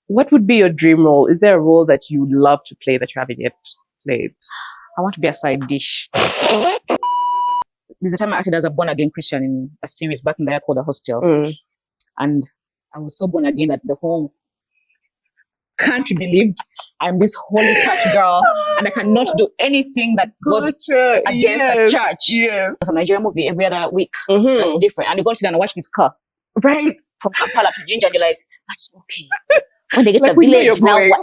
what would be your dream role? Is there a role that you would love to play that you haven't yet played? I want to be a side dish. There's a time I acted as a born-again Christian in a series back in the year called The Hostel. And I was so born again that the whole country believed I'm this holy church girl and I cannot do anything that goes against the church. Yeah. It's a Nigerian movie every other week. That's different. And you go to and watch this car. Right. From Kampala to Ginger, and you're like, that's okay. When they get to the village now, you're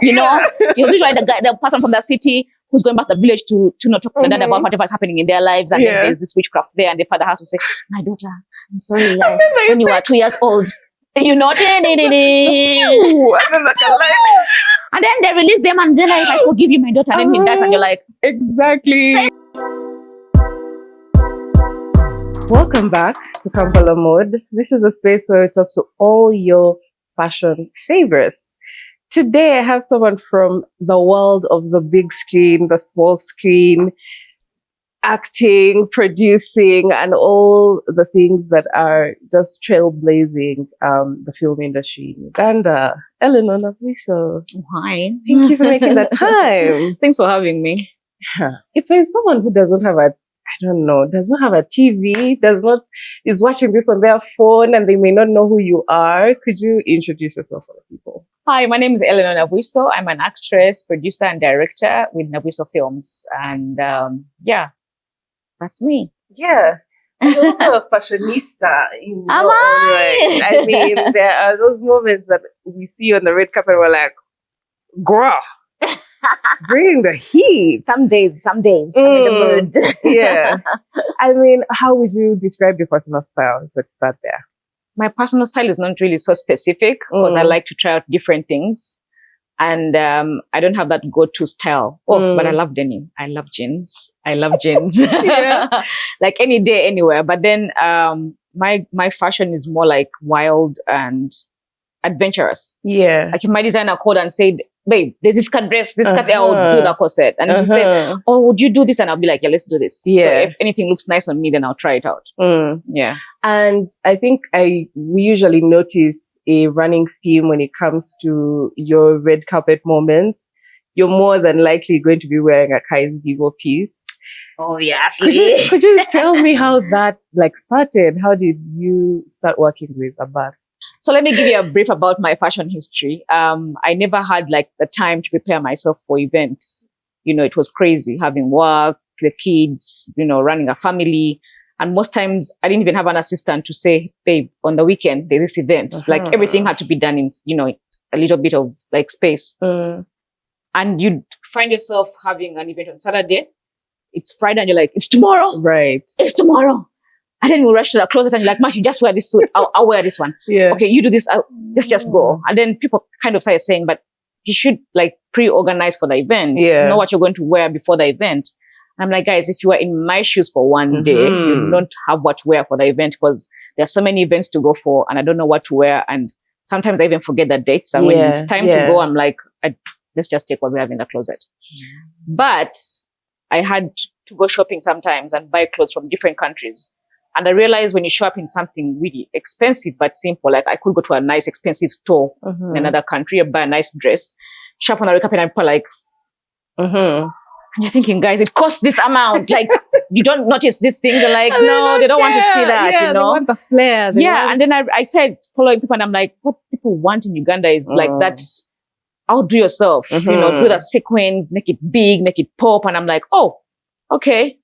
usually the person from the city who's going back to the village to not talk to the dad about whatever's happening in their lives. And then there's this witchcraft there, and the father has to say, my daughter, I'm sorry, when you were 2 years old, and then they release them and they're like, I forgive you, my daughter. And then he dies and you're like, exactly. Welcome back to Kampala Mode. This is a space where we talk to all your fashion favorites. Today I have someone from the world of the big screen, the small screen, acting, producing, and all the things that are just trailblazing the film industry in Uganda. Eleanor Nabwiso. Hi. Thank you for making the time. Thanks for having me. If there's someone who doesn't have a TV, is watching this on their phone and they may not know who you are, could you introduce yourself for the people? Hi, my name is Eleanor Nabwiso. I'm an actress, producer, and director with Nabwiso Films. And that's me. Yeah. And also a fashionista. Am I? Right. I mean, there are those moments that we see on the red carpet and we're like, girl, bring the heat. Some days I'm in the mood. Yeah. I mean, how would you describe your personal style? Let's start there. My personal style is not really so specific because I like to try out different things. And I don't have that go-to style. But I love denim. I love jeans. Like any day, anywhere. But then my fashion is more like wild and adventurous. Yeah. Like if my designer called and said, babe, there's this cut dress, this cut, I'll do that corset. And she said, oh, would you do this? And I'll be like, yeah, let's do this. Yeah. So if anything looks nice on me, then I'll try it out. Yeah. And I think we usually notice a running theme when it comes to your red carpet moments. You're more than likely going to be wearing a Kai's Vivo piece. Oh, yes. Could you tell me how that started? How did you start working with Abbas? So let me give you a brief about my fashion history. I never had the time to prepare myself for events. It was crazy having work, the kids, running a family. And most times I didn't even have an assistant to say, babe, on the weekend, there's this event. Everything had to be done in, a little bit of space. And you'd find yourself having an event on Saturday. It's Friday and you're like, it's tomorrow. Right. It's tomorrow. And then we rush to the closet and you're like, Mash, you just wear this suit. I'll wear this one. Yeah. Okay, you do this. Let's just go. And then people kind of started saying, but you should pre-organize for the event. Yeah. Know what you're going to wear before the event. I'm like, guys, if you are in my shoes for one day, you don't have what to wear for the event because there's so many events to go for and I don't know what to wear. And sometimes I even forget the dates. And when it's time to go, I'm like, let's just take what we have in the closet. But I had to go shopping sometimes and buy clothes from different countries. And I realized when you shop in something really expensive but simple, I could go to a nice expensive store in another country and buy a nice dress, shop on a carpet and people and you're thinking, guys, it costs this amount. You don't notice these things. They're like, no, they don't want to see that, They want the flair. And then I started following people and I'm like, what people want in Uganda is that outdo yourself, do the sequins, make it big, make it pop. And I'm like, oh, okay.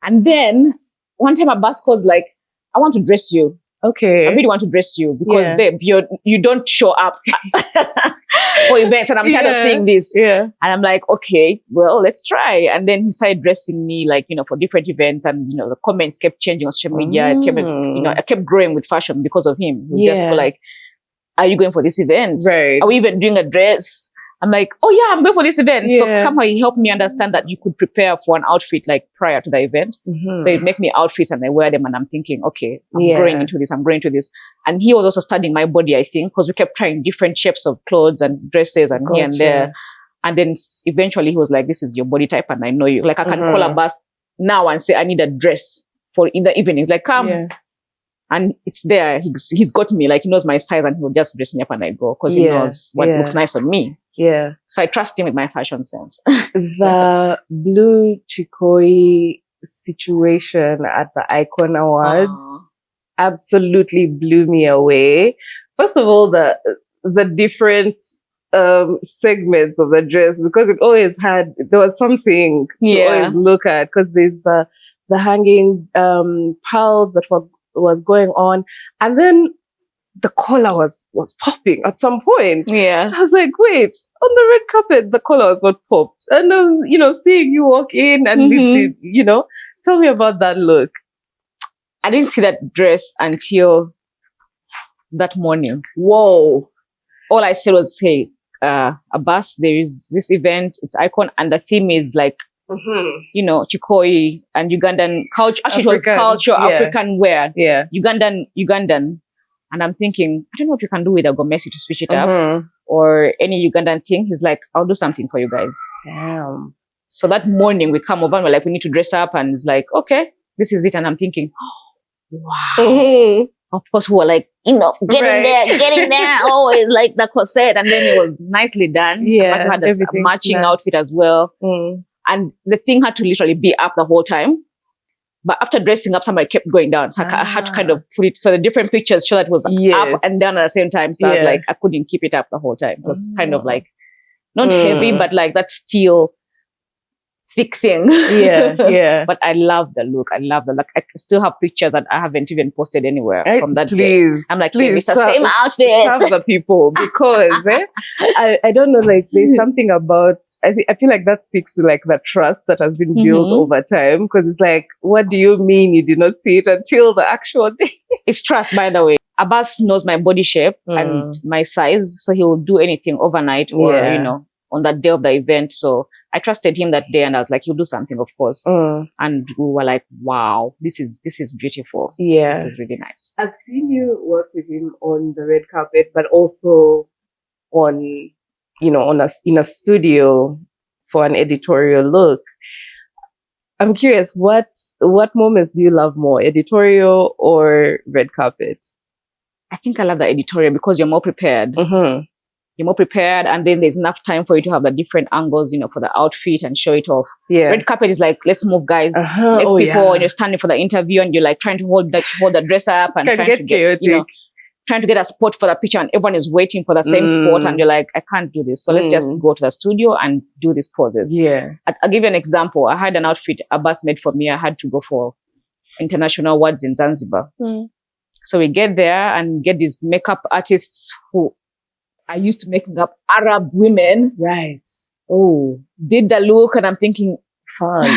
And then one time a bus was like, I want to dress you. Okay. I really want to dress you because, babe, you don't show up for events and I'm tired of seeing this. Yeah. And I'm like, okay, well, let's try. And then he started dressing me for different events and, the comments kept changing on social media. I kept growing with fashion because of him. He just go like, are you going for this event? Right. Are we even doing a dress? I'm like, oh yeah, I'm going for this event. Yeah. So somehow he helped me understand that you could prepare for an outfit prior to the event. So he'd make me outfits and I wear them and I'm thinking, okay, I'm growing into this. And he was also studying my body, I think, because we kept trying different shapes of clothes and dresses and here and there. And then eventually he was like, this is your body type and I know you. I can call a bus now and say, I need a dress for in the evenings. Come. Yeah. And it's there. He's got me, like he knows my size and he'll just dress me up and I go because he knows what looks nice on me. Yeah. So I trust him with my fashion sense. The blue Chikoi situation at the Icon Awards absolutely blew me away. First of all, the different segments of the dress, because it always there was something to always look at, because there's the hanging pearls that was going on, and then the collar was popping at some point. Yeah. I was like, wait, on the red carpet, the collar was not popped. And seeing you walk in and tell me about that look. I didn't see that dress until that morning. Whoa. All I said was, hey, Abbas, there is this event, it's Icon, and the theme is like, Chikoi and Ugandan culture. Actually, it was culture, African wear. Yeah. Ugandan. And I'm thinking, I don't know what you can do with a Gomesi to switch it up or any Ugandan thing. He's like, I'll do something for you guys. Damn. So that morning we come over and we're like, we need to dress up. And it's like, okay, this is it. And I'm thinking, wow. Of course, we were like, getting there, always like the corset. And then it was nicely done. Yeah. I had a matching outfit as well. And the thing had to literally be up the whole time. But after dressing up, somebody kept going down. So I had to kind of put it, so the different pictures show that it was up and down at the same time. So I was like, I couldn't keep it up the whole time. It was kind of like, not heavy, but like that steel thick thing. Yeah. But I love the look. I still have pictures that I haven't even posted anywhere from that day. I'm like, it's the same outfit. Serve the people, because I don't know, like there's something about, I feel like that speaks to like the trust that has been built over time, because it's like, what do you mean you did not see it until the actual day? It's trust, by the way. Abbas knows my body shape and my size, so he will do anything overnight or, on that day of the event. So I trusted him that day and I was like, he'll do something, of course. And we were like, wow, this is beautiful. Yeah. This is really nice. I've seen you work with him on the red carpet, but also in a studio for an editorial look. I'm curious, what moments do you love more, editorial or red carpet? I think I love the editorial because you're more prepared. You're more prepared, and then there's enough time for you to have the different angles, for the outfit and show it off. Yeah. Red carpet is like, let's move, guys. Let's people, and you're standing for the interview, and you're like trying to hold the dress up and trying to get a spot for the picture, and everyone is waiting for the same spot, and you're like, I can't do this. So let's just go to the studio and do these poses. Yeah. I'll give you an example. I had an outfit Abbas made for me. I had to go for international awards in Zanzibar. So we get there and get these makeup artists who are used to making up Arab women. Right. Oh, did the look, and I'm thinking, fun.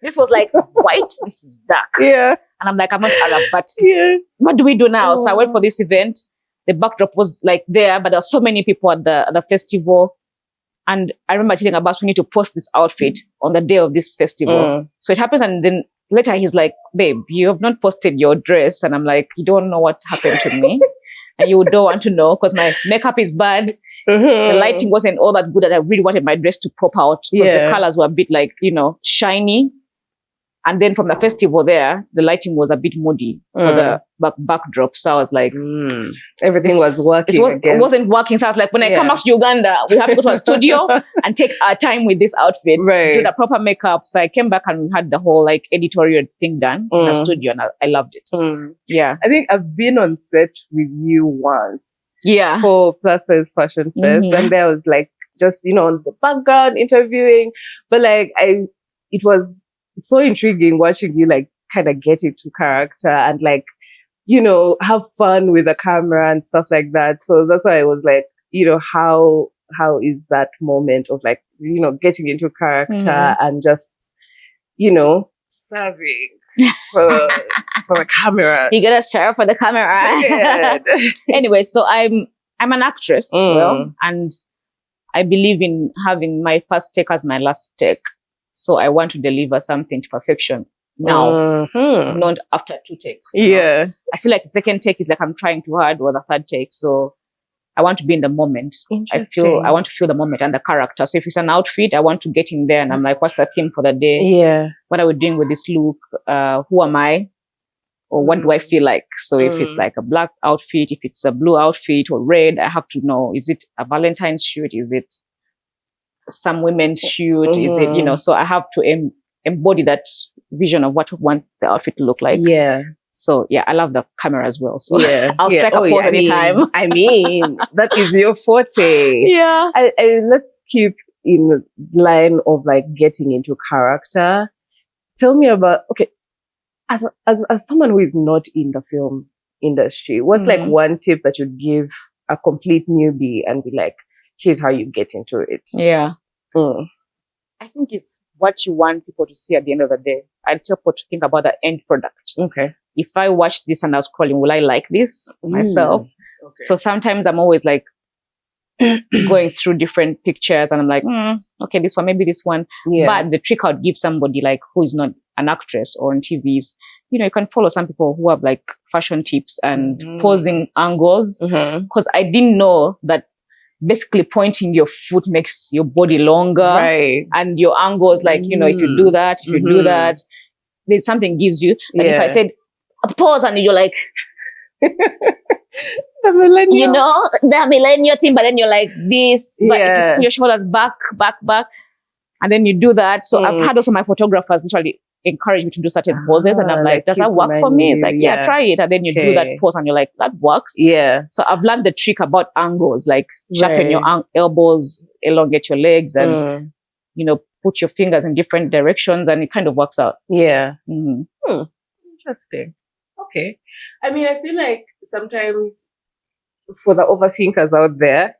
This was like white. This is dark. Yeah. And I'm like, I'm not Arab, but what do we do now? So I went for this event. The backdrop was like there, but there were so many people at the festival. And I remember telling Abbas, we need to post this outfit on the day of this festival. So it happens, and then later he's like, babe, you have not posted your dress. And I'm like, you don't know what happened to me. And you don't want to know because my makeup is bad. The lighting wasn't all that good, that I really wanted my dress to pop out because the colors were a bit like, shiny. And then from the festival there, the lighting was a bit moody for the backdrop. So I was like, everything was working. It wasn't working. So I was like, when I come back to Uganda, we have to go to a studio and take our time with this outfit, do the proper makeup. So I came back and we had the whole like editorial thing done in the studio, and I loved it. Yeah. I think I've been on set with you once. Yeah. For Plus Size Fashion Fest. And there was like, just, on the background interviewing. But like, it was so intriguing watching you like kind of get into character and like, have fun with the camera and stuff like that. So that's why I was like, how is that moment of like, getting into character and just, serving for the camera. You gotta serve for the camera. Anyway, so I'm an actress, and I believe in having my first take as my last take. So I want to deliver something to perfection now, not after 2 takes. Yeah. I feel like the second take is like I'm trying too hard, or the third take. So I want to be in the moment. I want to feel the moment and the character. So if it's an outfit, I want to get in there and I'm like, what's the theme for the day? Yeah. What are we doing with this look? Who am I? or what do I feel like? So if it's like a black outfit, if it's a blue outfit or red, I have to know, is it a Valentine's shoot? Is it some women's shoot? Is it, you know, so I have to embody that vision of what I want the outfit to look like. Yeah. So yeah, I love the camera as well. So I'll strike a pose anytime. I mean, that is your forte. Yeah. Let's keep in line of like getting into character. Tell me about, okay, as someone who is not in the film industry, what's like one tip that you'd give a complete newbie and be like, here's how you get into it? Yeah. I think it's what you want people to see at the end of the day. I tell people to think about the end product. Okay. If I watch this and I was scrolling, will I like this myself? Okay. So sometimes I'm always like going through different pictures and I'm like, okay, this one, maybe this one. Yeah. But the trick I would give somebody like who is not an actress or on TVs, you know, you can follow some people who have like fashion tips and posing angles. Because I didn't know that basically pointing your foot makes your body longer. Right. And your angles, like, you know, if you do that, there's something gives you. Like if I said, pause and you're like, the millennial. You know, the millennial thing, but then you're like this, but if you put your shoulders back, and then you do that. So I've had also my photographers literally encourage me to do certain poses, and I'm like, does that work for me? It's like, yeah, try it. And then you do that pose and you're like, that works. Yeah. So I've learned the trick about angles, like sharpen your elbows, elongate your legs, and, you know, put your fingers in different directions, and it kind of works out. Yeah. Interesting. Okay. I mean, I feel like sometimes for the overthinkers out there,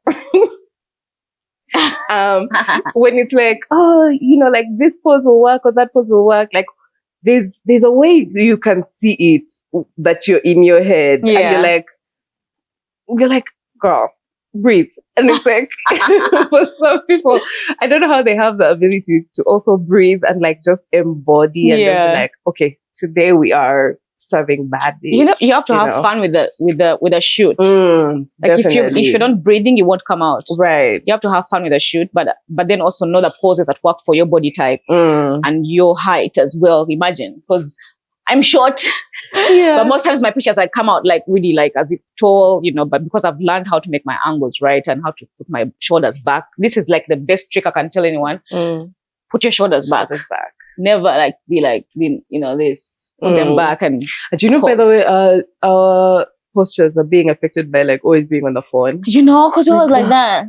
when it's like, oh, you know, like this pose will work or that pose will work, like there's a way you can see it that you're in your head, and you're like, girl, breathe. And it's like, for some people, I don't know how they have the ability to also breathe and like just embody and then be like, okay, today we are serving badly. You know, you have to have fun with the shoot. Like if you're not breathing, you won't come out. Right. You have to have fun with the shoot, but then also know the poses that work for your body type and your height as well. Imagine, because I'm short, but most times my pictures I come out like really like as if tall, you know. But because I've learned how to make my angles right and how to put my shoulders back, this is like the best trick I can tell anyone. Put your shoulders back. Never like be like, you know, this, put them back. And do you know, by the way, our postures are being affected by like always being on the phone? You know, because you're always like that.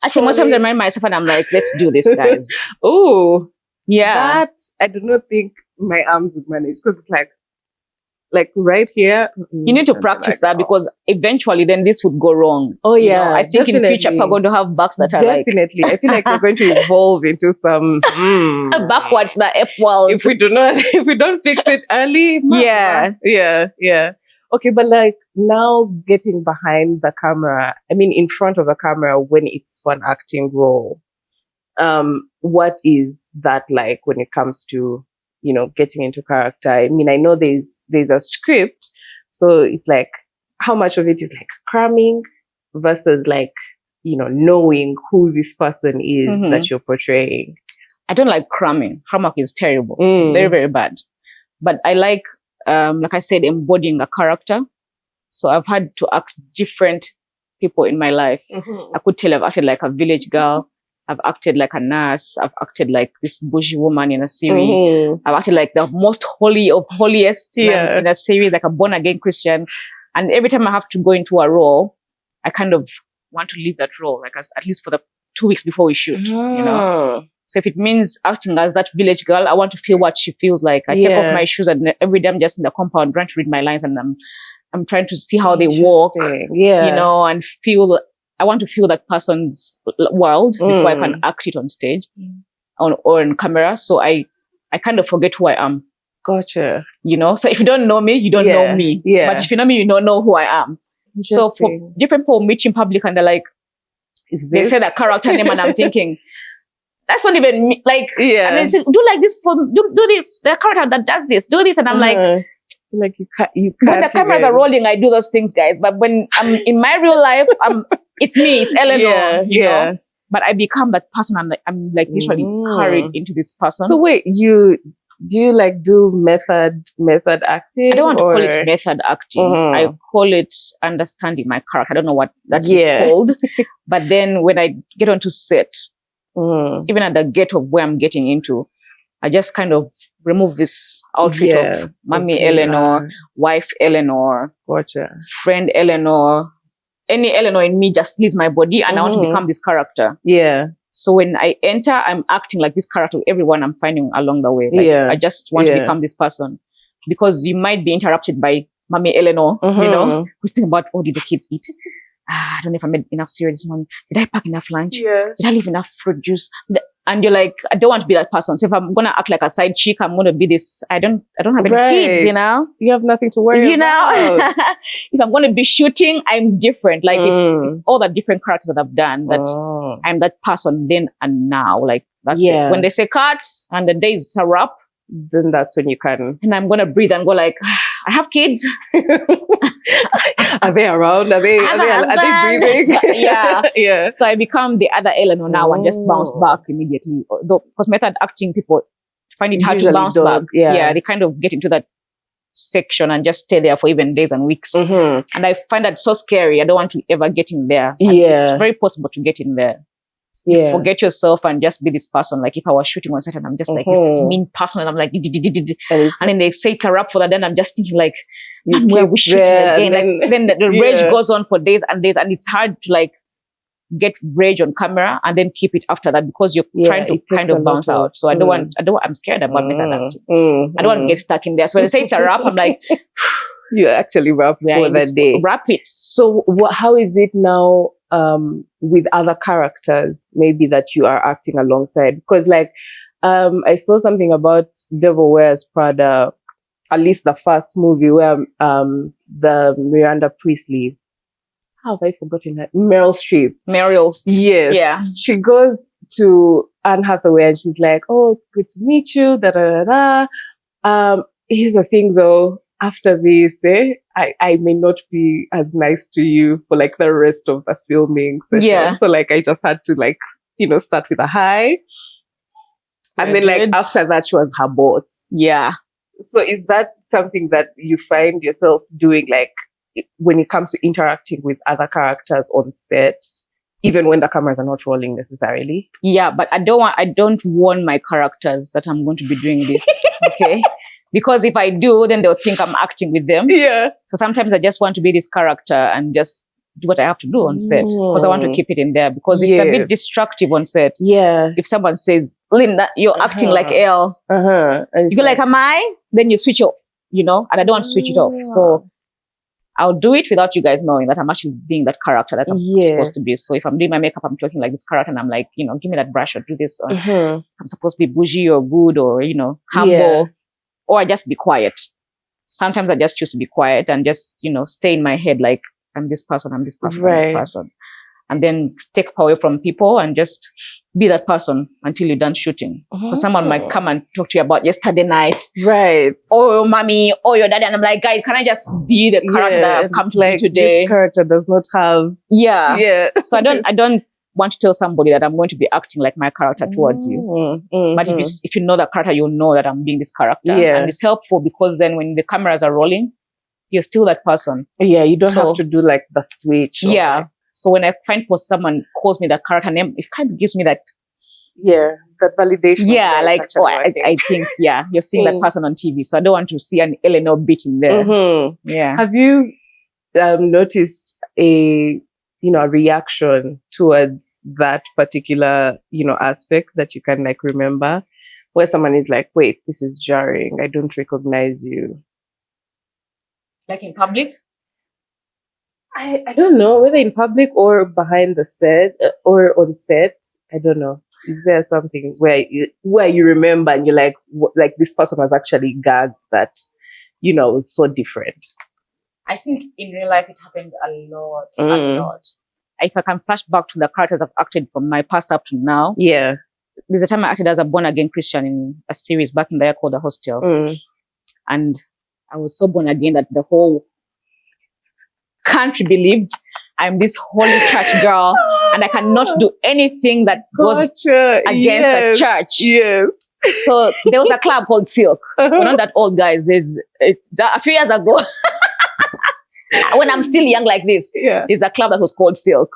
Actually, most times I remind myself and I'm like, let's do this, guys. Oh, yeah. That I do not think my arms would manage, because it's like right here. You need to practice that, because eventually then this would go wrong. Oh yeah. You know, I think in future we're going to have backs that are like. Definitely. I feel like we're going to evolve into some backwards, the F world. If we don't fix it early. Yeah. Okay, but like now getting behind the camera, I mean in front of the camera when it's for an acting role, what is that like when it comes to, you know, getting into character? I mean, I know there's a script, so it's like how much of it is like cramming versus like, you know, knowing who this person is that you're portraying. I don't like cramming. Cram is terrible, very, very bad. But I like I said, embodying a character. So I've had to act different people in my life. I could tell I've acted like a village girl. I've acted like a nurse. I've acted like this bougie woman in a series. I've acted like the most holy of holiest in a series, like a born-again Christian. And every time I have to go into a role, I kind of want to leave that role, like at least for the 2 weeks before we shoot, you know. So if it means acting as that village girl, I want to feel what she feels like. I take off my shoes and every day I'm just in the compound trying to read my lines, and I'm trying to see how they walk, you know, and I want to feel that person's world before I can act it on stage or on camera. So I kind of forget who I am. Gotcha. You know, so if you don't know me, you don't know me. Yeah. But if you know me, you don't know who I am. So for different people meet in public and they're like, they say that character name and I'm thinking, that's not even me. Like, and they say, do like this do this. The character that does this, do this. And I'm like you can't. When the cameras are rolling, I do those things, guys. But when I'm in my real life, it's me, it's Eleanor, you know? But I become that person. I'm like literally carried into this person. So wait, do you like do method acting? I don't want to call it method acting. I call it understanding my character. I don't know what that is called. But then when I get onto set, even at the gate of where I'm getting into, I just kind of remove this outfit of Mommy Eleanor, wife Eleanor, friend Eleanor. Any Eleanor in me just leaves my body, and I want to become this character. Yeah. So when I enter, I'm acting like this character, everyone I'm finding along the way. Like, I just want to become this person. Because you might be interrupted by Mommy Eleanor, you know, who's thinking about, oh, did the kids eat? I don't know if I made enough cereal this morning. Did I pack enough lunch? Yeah. Did I leave enough fruit juice? And you're like, I don't want to be that person. So if I'm going to act like a side chick, I'm going to be this, I don't have any kids, you know? You have nothing to worry about. You know? If I'm going to be shooting, I'm different. Like it's all the different characters that I've done that I'm that person then and now. Like that's it. When they say cut and the days are up, then that's when you can. And I'm going to breathe and go like, I have kids. Are they around? Are they breathing? Yeah. So I become the other Eleanor now and just bounce back immediately. Because method acting people find it hard to bounce back. Yeah. They kind of get into that section and just stay there for even days and weeks. And I find that so scary. I don't want to ever get in there. And it's very possible to get in there. You forget yourself and just be this person. Like if I was shooting on set and I'm just like this mean person and I'm like, and then they say it's a wrap for that. Then I'm just thinking like, where we shooting again? Then the rage goes on for days and days, and it's hard to like get rage on camera and then keep it after that because you're trying to kind of bounce out. So I'm scared about method acting. I don't want to get stuck in there. So when they say it's a wrap, I'm like, you actually wrap for that day. Wrap it. So how is it now? With other characters maybe that you are acting alongside, because like I saw something about Devil Wears Prada, at least the first movie where the Miranda Priestley, how have I forgotten her? Meryl Streep. Yes. Yeah. She goes to Anne Hathaway and she's like, oh, it's good to meet you, here's the thing though, after this, I may not be as nice to you for like the rest of the filming session. Yeah. So like I just had to like, start with a hi. And then like after that, she was her boss. Yeah. So is that something that you find yourself doing like when it comes to interacting with other characters on set, even when the cameras are not rolling necessarily? Yeah, but I don't warn my characters that I'm going to be doing this. Okay. Because if I do, then they'll think I'm acting with them. Yeah. So sometimes I just want to be this character and just do what I have to do on set. Because I want to keep it in there. Because it's a bit destructive on set. Yeah. If someone says, Linda, you're acting like Elle. You go like, am I? Then you switch off, And I don't want to switch it off. So I'll do it without you guys knowing that I'm actually being that character that I'm supposed to be. So if I'm doing my makeup, I'm talking like this character and I'm like, give me that brush or do this. Or I'm supposed to be bougie or good or, humble. Yeah. Or I just be quiet. Sometimes I just choose to be quiet and just, stay in my head like, I'm this person, I'm this person, I'm this person. And then take power from people and just be that person until you're done shooting. Because someone might come and talk to you about yesterday night. Right. Or your mommy, or your daddy. And I'm like, guys, can I just be the character that I've come to be today? This character does not have... Yeah. So I don't want to tell somebody that I'm going to be acting like my character towards you. But if you know that character, you'll know that I'm being this character. Yeah. And it's helpful because then when the cameras are rolling, you're still that person. Yeah, you don't have to do like the switch. Yeah. So when I find someone calls me that character name, it kind of gives me that... Yeah, that validation. Yeah, like, I think, you're seeing that person on TV. So I don't want to see an Eleanor bit in there. Yeah. Have you noticed a reaction towards that particular, aspect that you can like remember where someone is like, wait, this is jarring. I don't recognize you. Like in public? I don't know whether in public or behind the set or on set. I don't know. Is there something where you remember and you're like this person was actually gagged that, was so different? I think in real life it happened a lot. If I can flash back to the characters I've acted from my past up to now. Yeah. There's a time I acted as a born-again Christian in a series back in the year called The Hostel. And I was so born again that the whole country believed I'm this holy church girl and I cannot do anything that goes against the church. Yes. So there was a club called Silk. We're not that old, guys. A few years ago, when I'm still young like this, there's a club that was called Silk.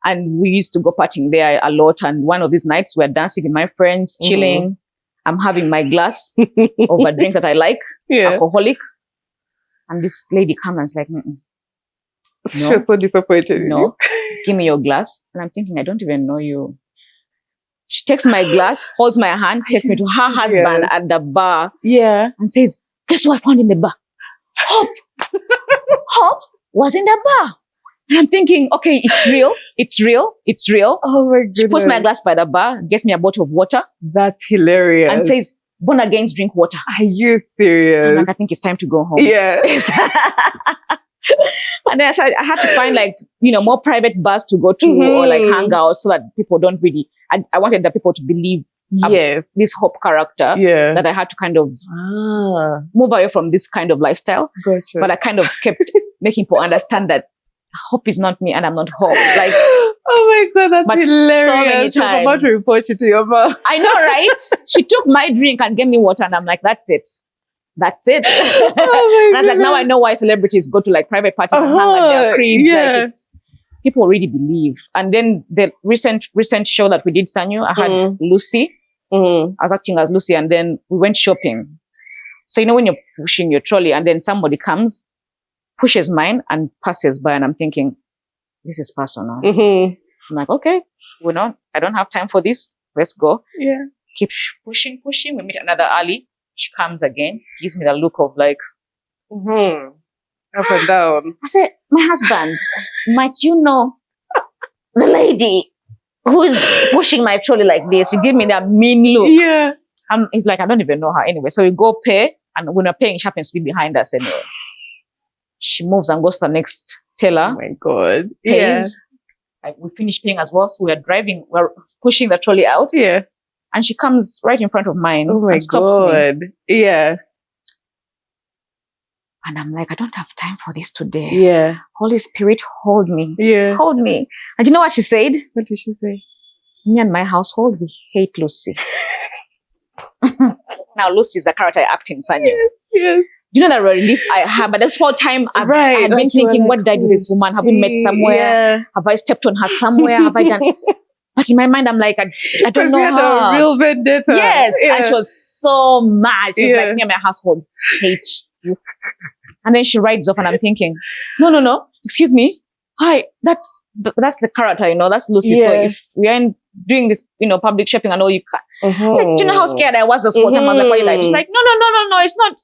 And we used to go partying there a lot. And one of these nights, we're dancing with my friends, chilling. I'm having my glass of a drink that I like, alcoholic. And this lady comes and is like, no. She's so disappointed. No, give me your glass. And I'm thinking, I don't even know you. She takes my glass, holds my hand, takes me to her husband at the bar. Yeah. And says, guess what I found in the bar? Hope. Hope was in the bar. And I'm thinking, okay, it's real. It's real. It's real. Oh my goodness. She puts my glass by the bar, gets me a bottle of water. That's hilarious. And says, born again, drink water. Are you serious? I'm like, I think it's time to go home. Yeah. And then I had to find more private bars to go to or like hang out so that people don't really, I wanted the people to believe this Hope character that I had to kind of move away from this kind of lifestyle. Gotcha. But I kind of kept making people understand that Hope is not me and I'm not Hope. Like, oh my God, that's hilarious. She was about to report you to your mom. I know, right? She took my drink and gave me water and I'm like, that's it. That's it. Oh and I was like, now I know why celebrities go to like private parties and hang at their cribs. Like people really believe. And then the recent show that we did, Sanyu, I had Lucy. I was acting as Lucy and then we went shopping. So when you're pushing your trolley and then somebody comes, pushes mine and passes by and I'm thinking, this is personal. I'm like, okay, I don't have time for this. Let's go. Yeah. Keep pushing. We meet another alley. She comes again, gives me the look of like, up and down. I said, my husband, might you know the lady who's pushing my trolley like this? He gave me that mean look. Yeah. He's like, I don't even know her anyway. So we go pay, and when we're paying, she happens to be behind us anyway. She moves and goes to the next teller. Oh my God. Pays. Yeah. We finish paying as well. So we're pushing the trolley out. Yeah. And she comes right in front of mine and stops me. Yeah. And I'm like, I don't have time for this today. Yeah. Holy Spirit, hold me. Yeah. Hold me. And you know what she said? What did she say? Me and my household, we hate Lucy. Now, Lucy is the character I act in Sanyu. Yes. You know that relief I have, but this whole time I had been thinking, what did I do with this woman? Have we met somewhere? Yeah. Have I stepped on her somewhere? Have I done... But in my mind, I'm like, I don't know her. A real vendetta. Yes. Yeah. And she was so mad. She was like, me and my household hate you. And then she rides off and I'm thinking, no. Excuse me. Hi, that's the character, that's Lucy. Yeah. So if we aren't doing this, public shopping and all, you can't. Like, do you know how scared I was this whole time? I was like, what are you like? She's like, no, it's not.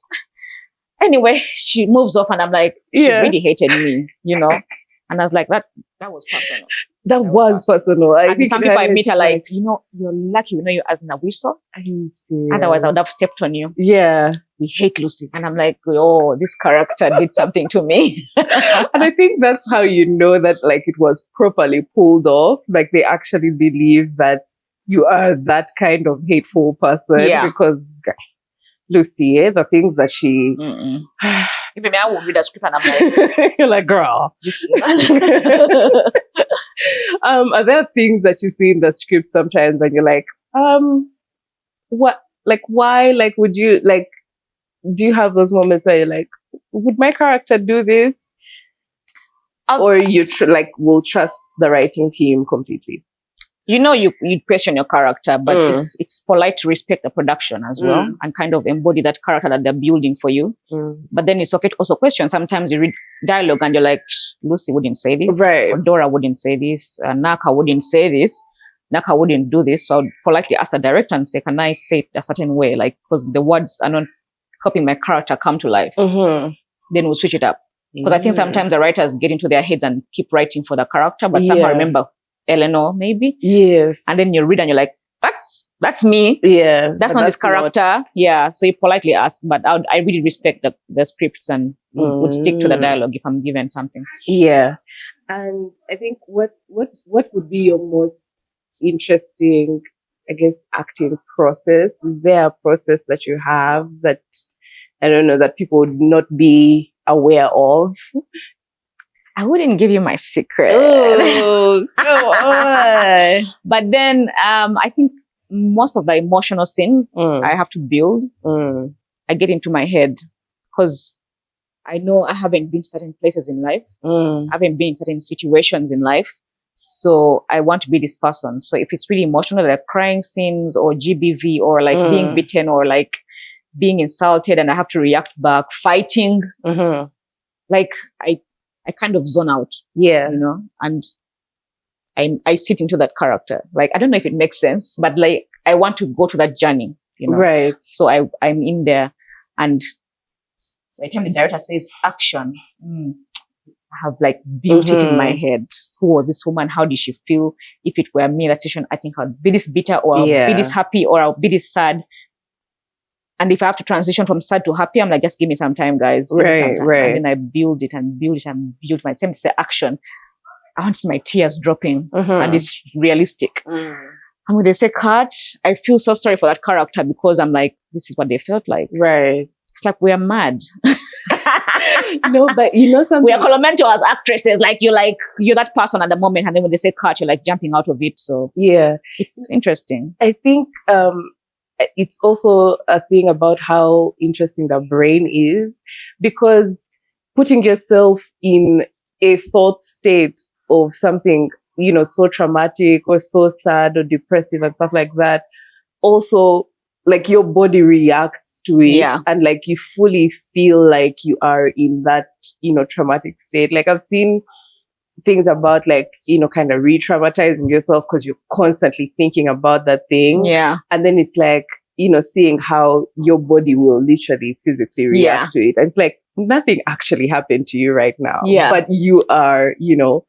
Anyway, she moves off and I'm like, she really hated me, And I was like, that was personal. That was personal. I think some people I meet are like, you're lucky we know you as Nabwiso. Otherwise, I would have stepped on you. Yeah. We hate Lucy. And I'm like, oh, this character did something to me. And I think that's how you know that like it was properly pulled off. Like they actually believe that you are that kind of hateful person. Yeah. Because Lucy, the things that she... Even me, I will read a script and I'm like... You're like, girl. Are there things that you see in the script sometimes and you're like, what? Like, why? Like, would you, like, do you have those moments where you're like, would my character do this? Or you, will trust the writing team completely? You question your character, but it's polite to respect the production as well and kind of embody that character that they're building for you. But then it's okay to also question. Sometimes you read dialogue and you're like, Lucy wouldn't say this. Right. Or Dora wouldn't say this. Naka wouldn't say this. Naka wouldn't do this. So I would politely ask the director and say, can I say it a certain way? Like, because the words are not helping my character come to life. Then we'll switch it up. Because I think sometimes the writers get into their heads and keep writing for the character, but somehow remember Eleanor, maybe. Yes. And then you read and you're like, that's me. Yeah. That's not this character. Not... Yeah. So you politely ask, but I really respect the scripts and would stick to the dialogue if I'm given something. Yeah. And I think what would be your most interesting, I guess, acting process? Is there a process that you have that, I don't know, that people would not be aware of? I wouldn't give you my secret. Oh, go on. But then I think most of the emotional scenes I have to build. I get into my head because I know I haven't been to certain places in life. I haven't been in certain situations in life. So I want to be this person. So if it's really emotional, like crying scenes or GBV or like being beaten or like being insulted and I have to react back, fighting, like I kind of zone out. Yeah. You know, and I sit into that character. Like, I don't know if it makes sense, but like, I want to go to that journey, you know? Right. So I'm in there, and by the time the director says action, I have like built it in my head. Who was this woman? How did she feel? If it were me in that situation, I think I'd be this bitter or I'll be this happy or I'll be this sad. And if I have to transition from sad to happy, I'm like, just give me some time, guys. Right. And then I build it and build it and build my same action. I want to see my tears dropping and it's realistic. And when they say cut, I feel so sorry for that character because I'm like, this is what they felt like. Right. It's like we're mad. No, but you know something. We are Colomento as actresses. Like you're that person at the moment. And then when they say cut, you're like jumping out of it. So yeah, it's interesting. I think it's also a thing about how interesting the brain is, because putting yourself in a thought state of something, you know, so traumatic or so sad or depressive and stuff like that, also like your body reacts to it and like you fully feel like you are in that, you know, traumatic state. Like I've seen things about like, you know, kind of re-traumatizing yourself because you're constantly thinking about that thing. Yeah. And then it's like, you know, seeing how your body will literally physically react to it. And it's like nothing actually happened to you right now. Yeah. But you are, you know.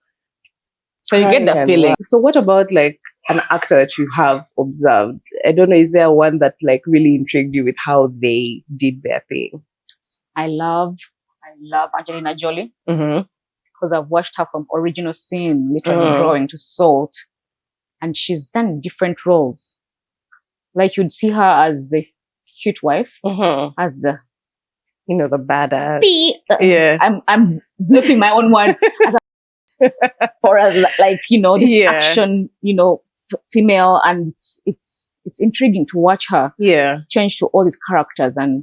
So you get that feeling. So what about like an actor that you have observed? I don't know, is there one that like really intrigued you with how they did their thing? I love Angelina Jolie because I've watched her from original sin, literally growing to Salt, and she's done different roles. Like you'd see her as the cute wife, as the, you know, the badass. Yeah, I'm flipping my own word as or as like, you know, this action, you know, female, and it's intriguing to watch her change to all these characters. And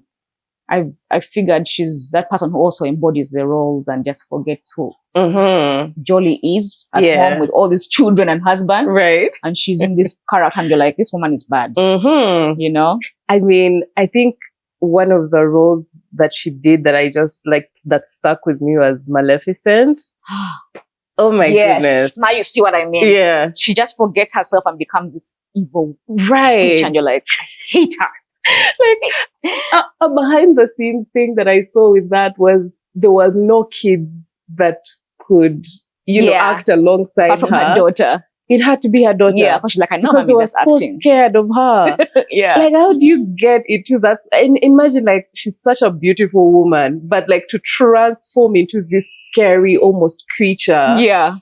I figured she's that person who also embodies the roles and just forgets who Jolie is at home with all these children and husband. Right. And she's in this character and you're like, this woman is bad. You know? I mean, I think one of the roles that she did that I just like, that stuck with me was Maleficent. Oh my goodness. Now you see what I mean. Yeah. She just forgets herself and becomes this evil witch, and you're like, I hate her. Like a behind the scenes thing that I saw with that was there was no kids that could, you know, act alongside apart from her daughter. It had to be her daughter. Yeah, because she's like, I know because Mommy's just so acting. Scared of her. Like, how do you get into that? And imagine, like, she's such a beautiful woman, but like to transform into this scary, almost creature. Yeah.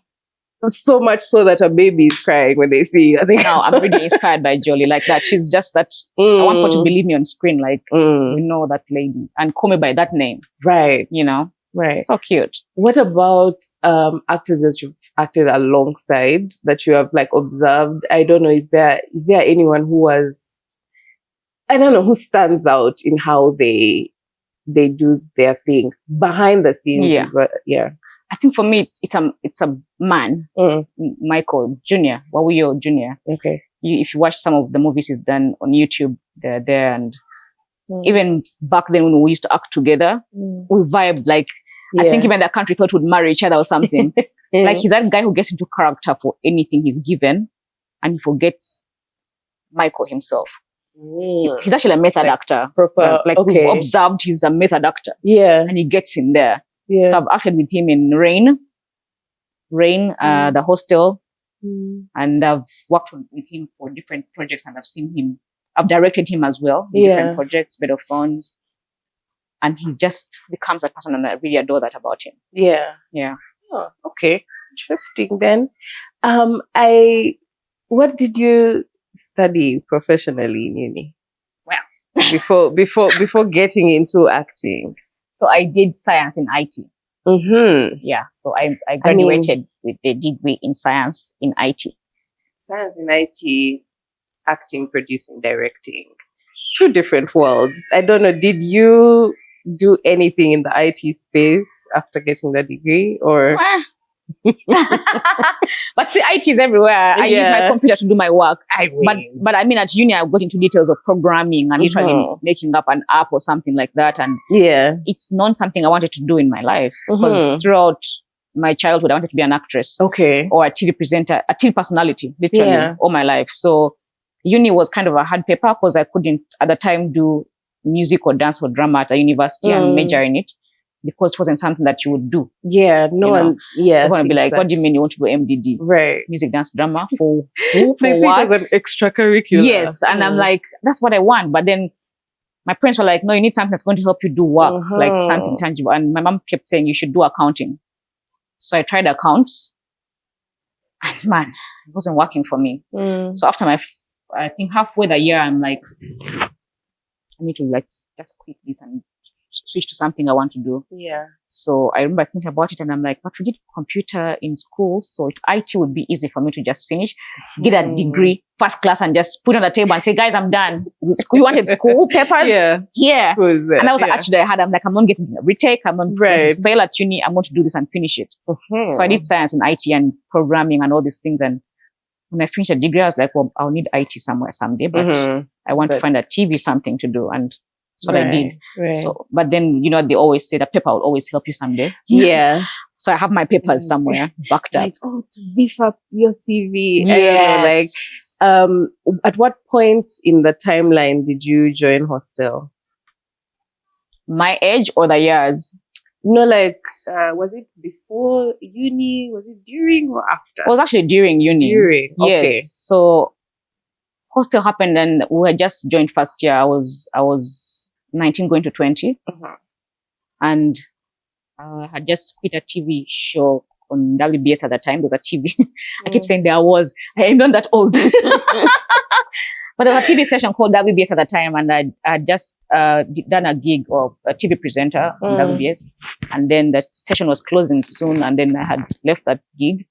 So much so that a baby is crying when they see you. I think. No, I'm really inspired by Jolie like that. She's just that. I want people to believe me on screen, like, we know that lady and call me by that name. Right. You know? Right. So cute. What about actors that you've acted alongside that you have like observed? I don't know, is there anyone who was, I don't know, who stands out in how they do their thing behind the scenes? Yeah. I think for me it's a man, Michael Jr. Wawuyo Jr. Okay. If you watch some of the movies he's done on YouTube, they're there, and even back then when we used to act together, we vibed like, I think even the country thought we'd marry each other or something. Like he's that guy who gets into character for anything he's given and he forgets Michael himself. He's actually a method actor. Proper, we've observed he's a method actor. Yeah. And he gets in there. Yeah. So I've acted with him in Rain, the Hostel. And I've worked with him for different projects and I've directed him as well in different projects, Bed of Thorns. And he just becomes that person, and I really adore that about him. Yeah. Yeah. Oh, okay. Interesting then. What did you study professionally in uni? Well, before getting into acting. So I did science in IT. Yeah. So I graduated with a degree in science in IT. Science in IT. acting, producing, directing. Two different worlds. I don't know, did you do anything in the IT space after getting the degree, or? But see, IT is everywhere. I use my computer to do my work. But I mean, at uni, I got into details of programming and literally making up an app or something like that. And it's not something I wanted to do in my life, because throughout my childhood, I wanted to be an actress, or a TV presenter, a TV personality, literally all my life. So uni was kind of a hard paper, because I couldn't at the time do music or dance or drama at a university and major in it, because it wasn't something that you would do. Yeah, no one. They're going to be like, what do you mean you want to do MDD? Right. Music, dance, drama for who? They see it as an extracurricular. Yes. And I'm like, that's what I want. But then my parents were like, no, you need something that's going to help you do work, like something tangible. And my mom kept saying, you should do accounting. So I tried accounts. And man, it wasn't working for me. So after I think halfway the year, I'm like, I need to like just quit this and switch to something I want to do. Yeah. So I remember thinking about it, and I'm like, but we did computer in school, so IT would be easy for me to just finish, get a degree, first class, and just put on the table and say, guys, I'm done. You wanted school papers? Yeah. And that was the attitude I had. I'm like, I'm not getting a retake. I'm not going to fail at uni. I'm going to do this and finish it. So I did science and IT and programming and all these things. And when I finished a degree, I was like, well, I'll need IT somewhere someday, but I want to find a TV something to do. And that's what I did. So, but then, you know, they always say that paper will always help you someday. Yeah. So I have my papers somewhere backed up. Like, to beef up your CV. Yes. I don't know, like, at what point in the timeline did you join Hostel? My age or the years? No, like, was it before uni? Was it during or after? It was actually during uni. During, okay. Yes. So Hostel happened, and we had just joined first year. I was 19 going to 20. And I had just quit a TV show on WBS at the time. There was a TV. I keep saying there was. I am not that old. But there was a TV station called WBS at the time, and I had just done a gig of a TV presenter on WBS. And then the station was closing soon, and then I had left that gig.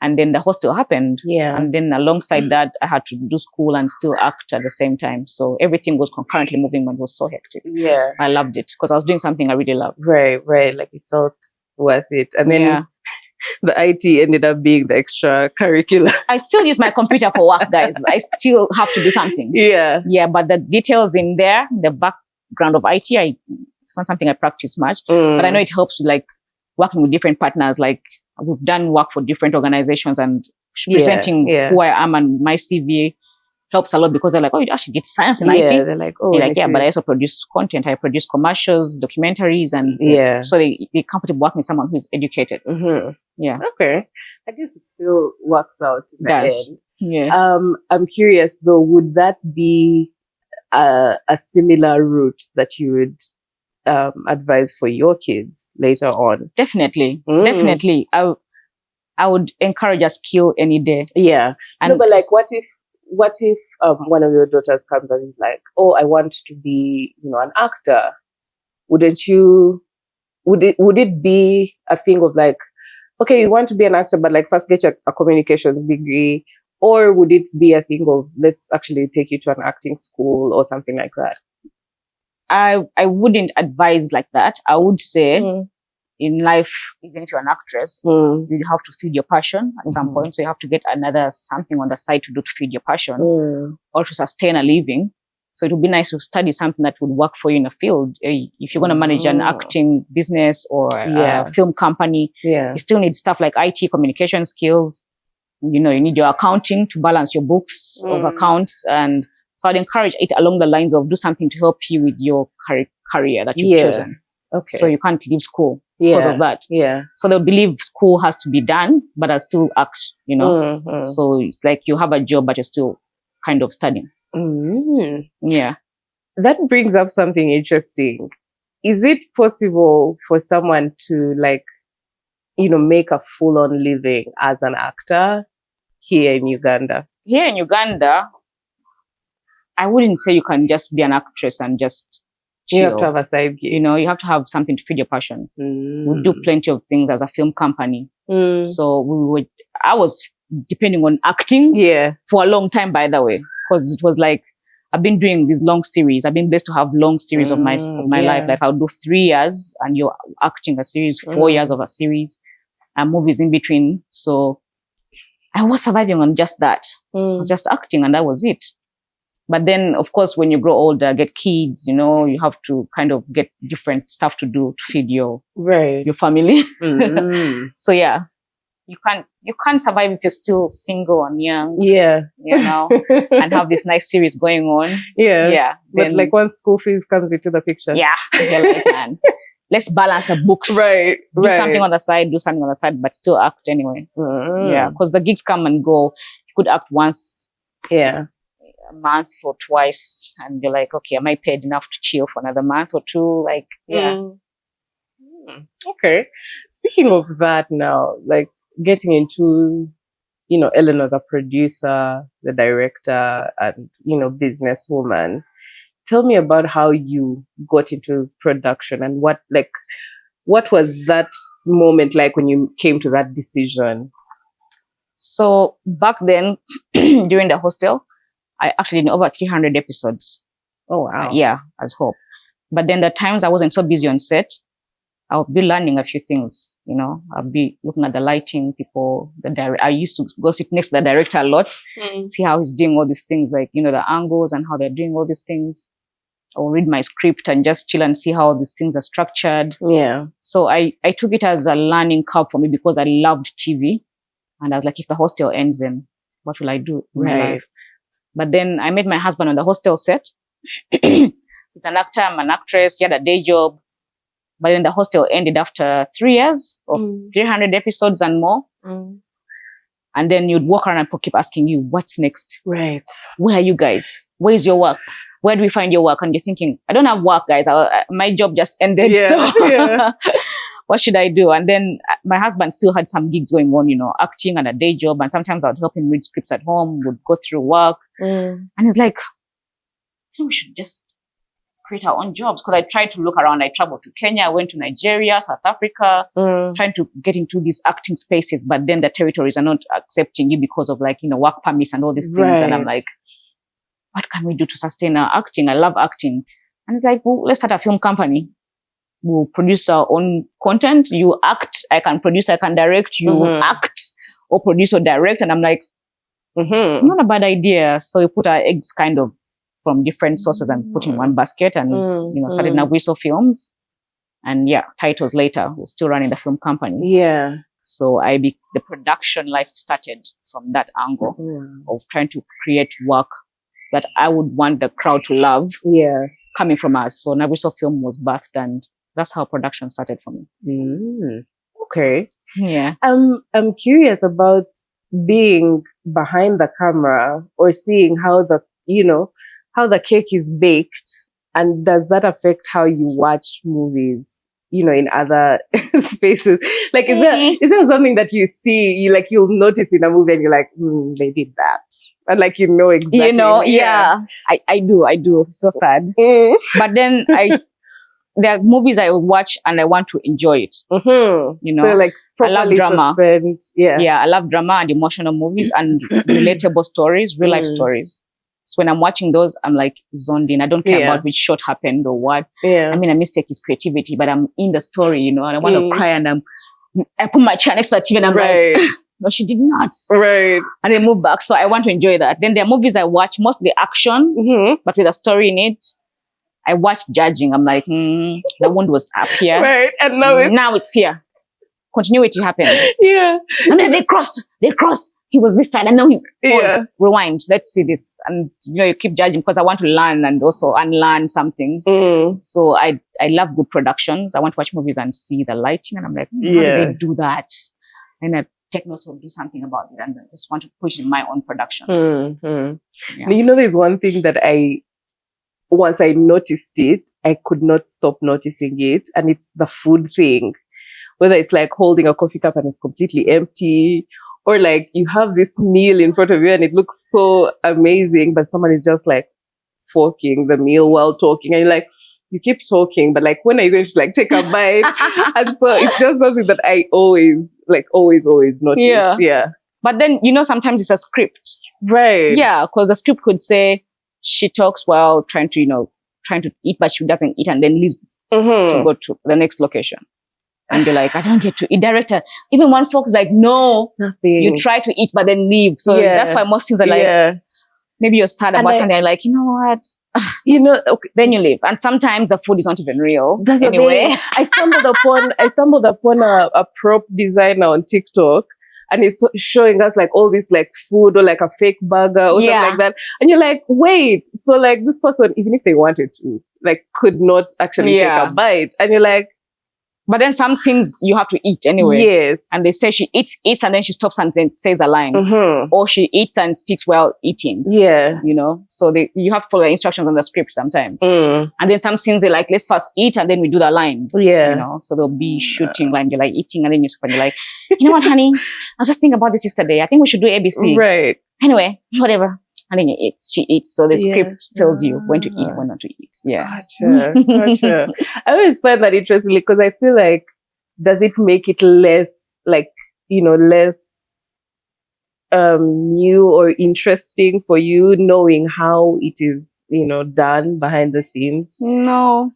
And then the Hostel happened. Yeah. And then alongside that, I had to do school and still act at the same time. So everything was concurrently moving, and it was so hectic. Yeah. I loved it because I was doing something I really loved. Right. Like it felt worth it. And then the IT ended up being the extracurricular. I still use my computer for work, guys. I still have to do something. Yeah. Yeah. But the details in there, the background of IT, it's not something I practice much, but I know it helps with like working with different partners. Like, we've done work for different organizations, and presenting who I am and my CV helps a lot, because they're like, oh, you actually did science in IT. They're like, oh, but I also produce content. I produce commercials, documentaries, and so they're comfortable working with someone who's educated. Yeah. Okay. I guess it still works out in the end. Yeah. I'm curious though, would that be a similar route that you would advise for your kids later on? Definitely. I would encourage a skill any day. Yeah. No, but like, what if one of your daughters comes and is like, oh, I want to be, an actor? Would it be a thing of like, okay, you want to be an actor, but like first get a communications degree? Or would it be a thing of, let's actually take you to an acting school or something like that? I wouldn't advise like that. I would say in life, even if you're an actress, you have to feed your passion at some point. So you have to get something on the side to do to feed your passion or to sustain a living. So it would be nice to study something that would work for you in a field. If you're going to manage an acting business or a film company, you still need stuff like IT, communication skills. You need your accounting to balance your books of accounts. And so I'd encourage it along the lines of do something to help you with your career that you've chosen. Okay. So you can't leave school because of that. Yeah. So they'll believe school has to be done, but I still act, So it's like you have a job, but you're still kind of studying. Yeah. That brings up something interesting. Is it possible for someone to make a full-on living as an actor here in Uganda? Here in Uganda, I wouldn't say you can just be an actress and just chill. You have to have a side gig. You have to have something to feed your passion. We do plenty of things as a film company. So I was depending on acting for a long time, by the way, because it was like, I've been doing these long series. I've been blessed to have long series of my life. Like I'll do 3 years and you're acting a series, 4 years of a series and movies in between. So I was surviving on just that. Just acting and that was it. But then, of course, when you grow older, get kids, you know, you have to kind of get different stuff to do to feed your family. So yeah, you can't survive if you're still single and young. Yeah. You know, and have this nice series going on. Yeah. Yeah. But then, like once school fees comes into the picture. Yeah. You're like, man, let's balance the books. Do something on the side, but still act anyway. Yeah. Because the gigs come and go. You could act once. Yeah. A month or twice, and you're like, okay, am I paid enough to chill for another month or two? Like, yeah. Okay. Speaking of that now, like getting into, you know, Eleanor, the producer, the director, and, you know, businesswoman. Tell me about how you got into production and what was that moment like when you came to that decision? So back then, during the hostel, I actually did over 300 episodes. Oh, wow. Yeah, as Hope. But then the times I wasn't so busy on set, I'll be learning a few things, you know. I'll be looking at the lighting, people, I used to go sit next to the director a lot, see how he's doing all these things, like, you know, the angles and how they're doing all these things. I'll read my script and just chill and see how these things are structured. Yeah. So I took it as a learning curve for me because I loved TV. And I was like, if the hostel ends, then what will I do in my life? But then I met my husband on the hostel set. He's an actor, I'm an actress. He had a day job. But then the hostel ended after 3 years of 300 episodes and more. And then you'd walk around and people keep asking you, what's next? Right. Where are you guys? Where's your work? Where do we find your work? And you're thinking, I don't have work, guys. My job just ended. So what should I do? And then my husband still had some gigs going on, you know, acting and a day job. And sometimes I would help him read scripts at home, would go through work. And he's like, we should just create our own jobs. Because I tried to look around. I traveled to Kenya, I went to Nigeria, South Africa, trying to get into these acting spaces. But then the territories are not accepting you because of, like, you know, work permits and all these things. And I'm like, what can we do to sustain our acting? I love acting. And it's like, well, let's start a film company. We'll produce our own content. You act. I can produce, I can direct. You act or produce or direct. And I'm like, not a bad idea. So we put our eggs kind of from different sources and put in one basket and, you know, started Nabwiso Films. And yeah, titles later, we're still running the film company. Yeah. So the production life started from that angle of trying to create work that I would want the crowd to love coming from us. So Nabwiso Film was birthed and that's how production started for me. Okay. Yeah. I'm curious about being behind the camera or seeing how the cake is baked, and does that affect how you watch movies, you know, in other spaces? Like, is there something that you see, you'll notice in a movie and you're like, they did that. And like, you know exactly. You know, I do. So sad. But then there are movies I watch and I want to enjoy it. You know, so like I love drama. Yeah, I love drama and emotional movies and relatable stories, real life stories. So when I'm watching those, I'm like zoned in. I don't care about which shot happened or what. I mean, a mistake is creativity, but I'm in the story, you know, and I want to cry and I put my chair next to the TV and I'm like, no, she did not. Right. And then move back. So I want to enjoy that. Then there are movies I watch, mostly action, but with a story in it. I watch judging. I'm like, the wound was up here. Right. And now it's here. Continuity happened. Yeah. And then they crossed. He was this side and now he's rewind. Let's see this. And, you know, you keep judging because I want to learn and also unlearn some things. So I love good productions. I want to watch movies and see the lighting. And I'm like, how do they do that? And I take notes or do something about it. And I just want to push in my own productions. You know, there's one thing that once I noticed it, I could not stop noticing it. And it's the food thing. Whether it's like holding a coffee cup and it's completely empty, or like you have this meal in front of you and it looks so amazing, but someone is just like forking the meal while talking. And you're like, you keep talking, but like, when are you going to like take a bite? And so it's just something that I always notice. Yeah. But then, you know, sometimes it's a script. Right. Yeah, because the script could say she talks while trying to eat, but she doesn't eat and then leaves to go to the next location. And you're like, I don't get to eat. Director, even one folks like, no, nothing. You try to eat, but then leave. So that's why most things are like, maybe you're sad about something. You're like, you know what? Then you leave. And sometimes the food is not even real. That's anyway. I stumbled upon a prop designer on TikTok, and he's showing us like all this like food or like a fake burger or something like that. And you're like, wait, so like this person, even if they wanted to, like could not actually take a bite. And you're like, but then some things you have to eat anyway. Yes. And they say she eats, and then she stops and then says a line. Or she eats and speaks while eating. Yeah. You know? So you have to follow the instructions on the script sometimes. And then some scenes they're like, let's first eat and then we do the lines. Yeah. You know? So they'll be shooting line. You're like eating and then you're like, you know what, honey? I was just thinking about this yesterday. I think we should do ABC. Right. Anyway, whatever. And then you eat. She eats. So the script tells you when to eat and when not to eat. Yeah. Gotcha. I always find that interesting because I feel like, does it make it less like, less new or interesting for you knowing how it is, done behind the scenes? No.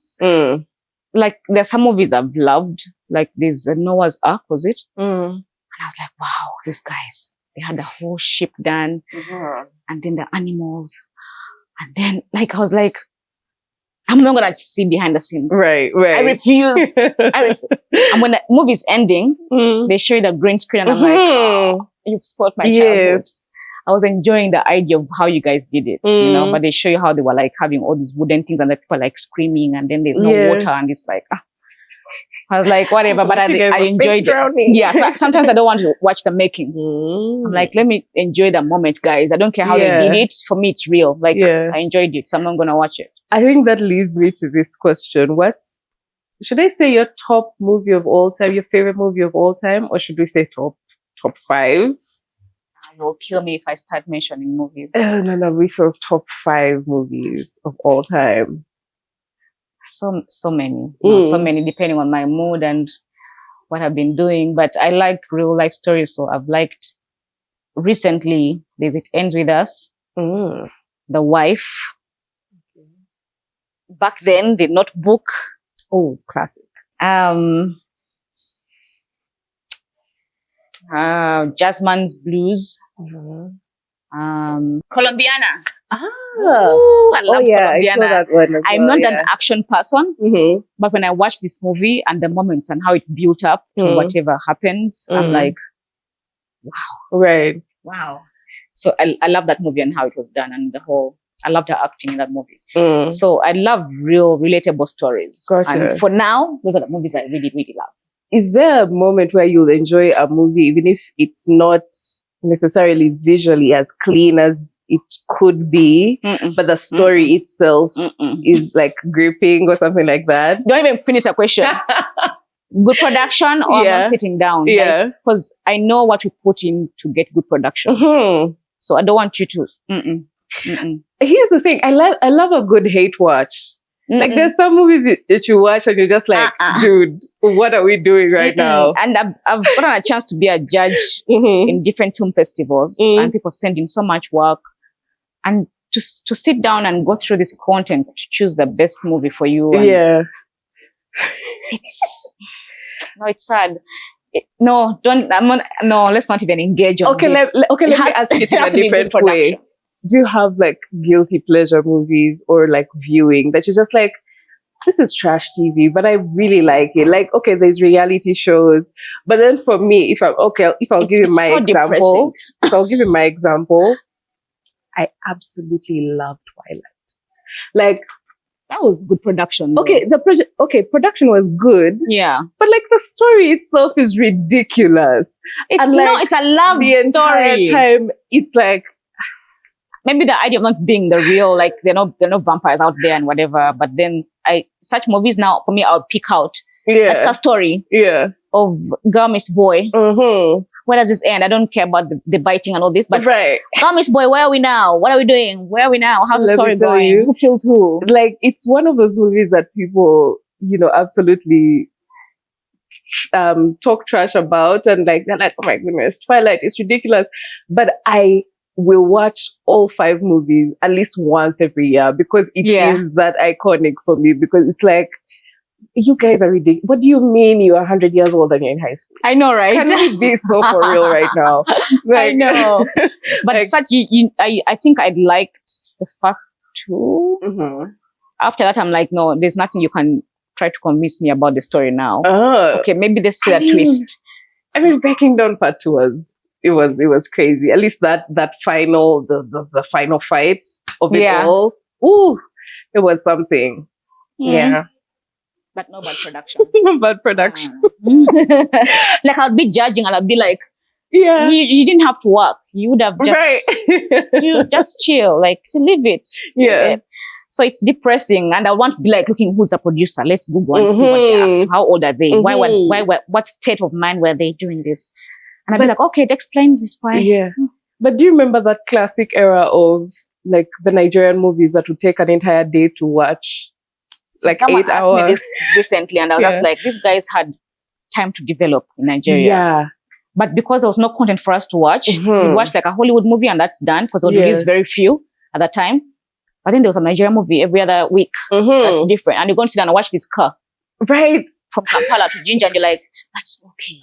Like there's some movies I've loved. Like there's Noah's Ark, was it? And I was like, wow, these guys. They had the whole ship done, and then the animals, and then like I was like, I'm not gonna see behind the scenes. Right. I refuse. And when the movie's ending, they show you the green screen, and I'm like, oh, you've spoiled my childhood. I was enjoying the idea of how you guys did it, but they show you how they were like having all these wooden things, and the people like screaming, and then there's no water, and it's like, I was like, whatever, but I enjoyed it. Yeah, so sometimes I don't want to watch the making. I'm like, let me enjoy the moment, guys. I don't care how they did it. For me, it's real. Like, I enjoyed it, so I'm not going to watch it. I think that leads me to this question. Should I say your top movie of all time, your favorite movie of all time, or should we say top 5? It will kill me if I start mentioning movies. Eleanor Nabwiso's top 5 movies of all time. So many, so many, depending on my mood and what I've been doing. But I like real life stories. So I've liked recently, there's It Ends With Us, The Wife. Back then, The Notebook. Oh, classic. Jasmine's Blues. Colombiana. I love Colombiana. I saw that one as I'm not an action person, but when I watch this movie and the moments and how it built up to whatever happens, I'm like, wow. Right. Wow. So I love that movie and how it was done and I loved her acting in that movie. So I love real, relatable stories. Gotcha. And for now, those are the movies I really, really love. Is there a moment where you'll enjoy a movie, even if it's not necessarily visually as clean as it could be, but the story itself is like gripping or something like that? Don't even finish the question. Good production or I'm not sitting down? Yeah. Because I know what we put in to get good production. So I don't want you to. Here's the thing. I love a good hate watch. Like there's some movies that you watch and you're just like, dude, what are we doing right now? And I've gotten a chance to be a judge in different film festivals, and people send in so much work, and to sit down and go through this content to choose the best movie for you. And it's sad. Let's not even engage on this. Let me ask it in a different way. Do you have like guilty pleasure movies or like viewing that you're just like, this is trash TV, but I really like it? Like, okay, there's reality shows, but then for me, if I'll give you my example. If I'll give you my example, I absolutely love Twilight. Like, that was good production. Though. Production was good. Yeah. But like the story itself is ridiculous. It's a love story. The entire time, it's like, maybe the idea of not being the real, like they're not vampires out there and whatever. But then such movies now, for me, I'll pick out that story of Girl Miss Boy. Where does this end? I don't care about the biting and all this, but Girl Miss Boy, where are we now? What are we doing? Where are we now? How's the story going? Who kills who? Like, it's one of those movies that people, absolutely talk trash about, and like they're like, oh my goodness, Twilight is ridiculous. But I will watch all 5 movies at least once every year because it is that iconic for me. Because it's like, you guys are ridiculous. What do you mean you're 100 years old and you're in high school? I know, right? Can we be so for real right now? I know. But like, such, I think I'd liked the first 2. Mm-hmm. After that, I'm like, no, there's nothing you can try to convince me about the story now. Okay, maybe let's see a twist. I mean, Breaking Down Part 2 was crazy. At least that final, the final fight of it all. Ooh, it was something. Yeah. But no bad production. No bad production. Like, I'll be judging and I'll be like, you didn't have to work. You would have just, just chill, like, to leave it. Yeah. So it's depressing. And I want to be like, looking, who's the producer? Let's Google and see what they're up to. How old are they? What state of mind were they doing this? And I'll be like, okay, it explains it. Why? Yeah. But do you remember that classic era of like the Nigerian movies that would take an entire day to watch? Like Someone 8 asked hours. me this recently, and I was just like, these guys had time to develop in Nigeria. Yeah. But because there was no content for us to watch, we watched like a Hollywood movie and that's done because they would release very few at that time. But then there was a Nigerian movie every other week. That's different. And you're going to sit down and watch this car. Right. From Kampala to Ginger, and you're like, that's okay.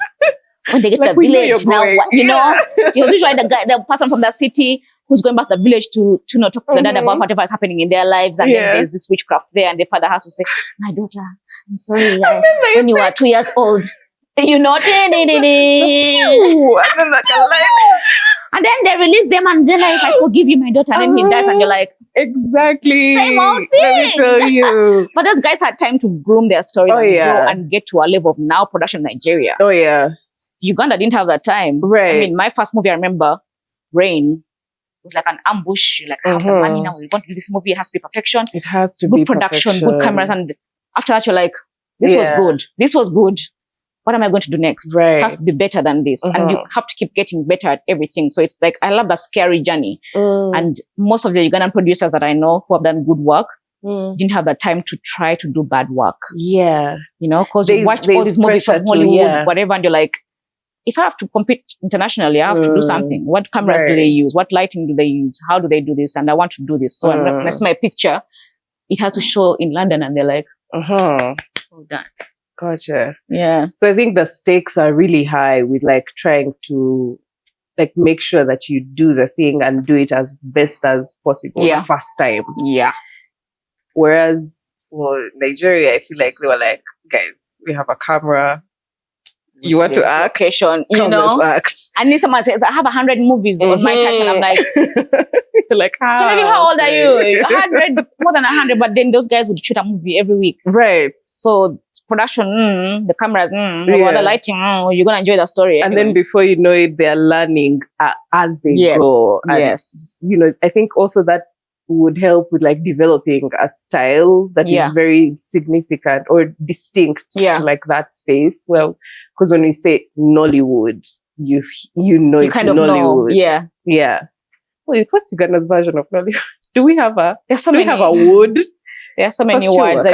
When they get like to the village now, you know, it was usually the person from the city who's going back to the village to talk to the dad about whatever is happening in their lives. And then there's this witchcraft there, and the father has to say, my daughter, I'm sorry, when you were 2 years old, you know, and then they release them and they're like, I forgive you, my daughter. And then he dies and you're like, exactly. Same old thing. Let me tell you. But those guys had time to groom their story and get to a level of now production in Nigeria. Oh, yeah. Uganda didn't have that time. Right. I mean, my first movie, I remember, Rain, was like an ambush. You like, have the money now. We want to do this movie. It has to be perfection. It has to be good production, good cameras. And after that, you're like, this was good. This was good. What am I going to do next? Right. It has to be better than this. And you have to keep getting better at everything. So it's like, I love that scary journey. And most of the Ugandan producers that I know who have done good work didn't have the time to try to do bad work. Yeah. You know, because you watch all these movies from Hollywood, whatever, and you're like, if I have to compete internationally, I have to do something. What cameras do they use? What lighting do they use? How do they do this? And I want to do this. So when I see my picture, it has to show in London, and they're like, well done. Gotcha. Yeah. So I think the stakes are really high with like trying to like make sure that you do the thing and do it as best as possible the first time. Yeah. Whereas for Nigeria, I feel like they were like, guys, we have a camera. You want to act? Location, you know? Act. And then someone says, I have 100 movies on my title. And I'm like, you're like, how old are you? 100, more than 100. But then those guys would shoot a movie every week. Right. So production, the cameras, the lighting, you're going to enjoy the story. And then before you know it, they're learning as they go. And, you know, I think also that would help with like developing a style that is very significant or distinct to like that space. Well, because when we say Nollywood, you know you it's kind of Nollywood. Know. Yeah. Well, what's Uganda's version of Nollywood? Do we have a wood? There's so many words.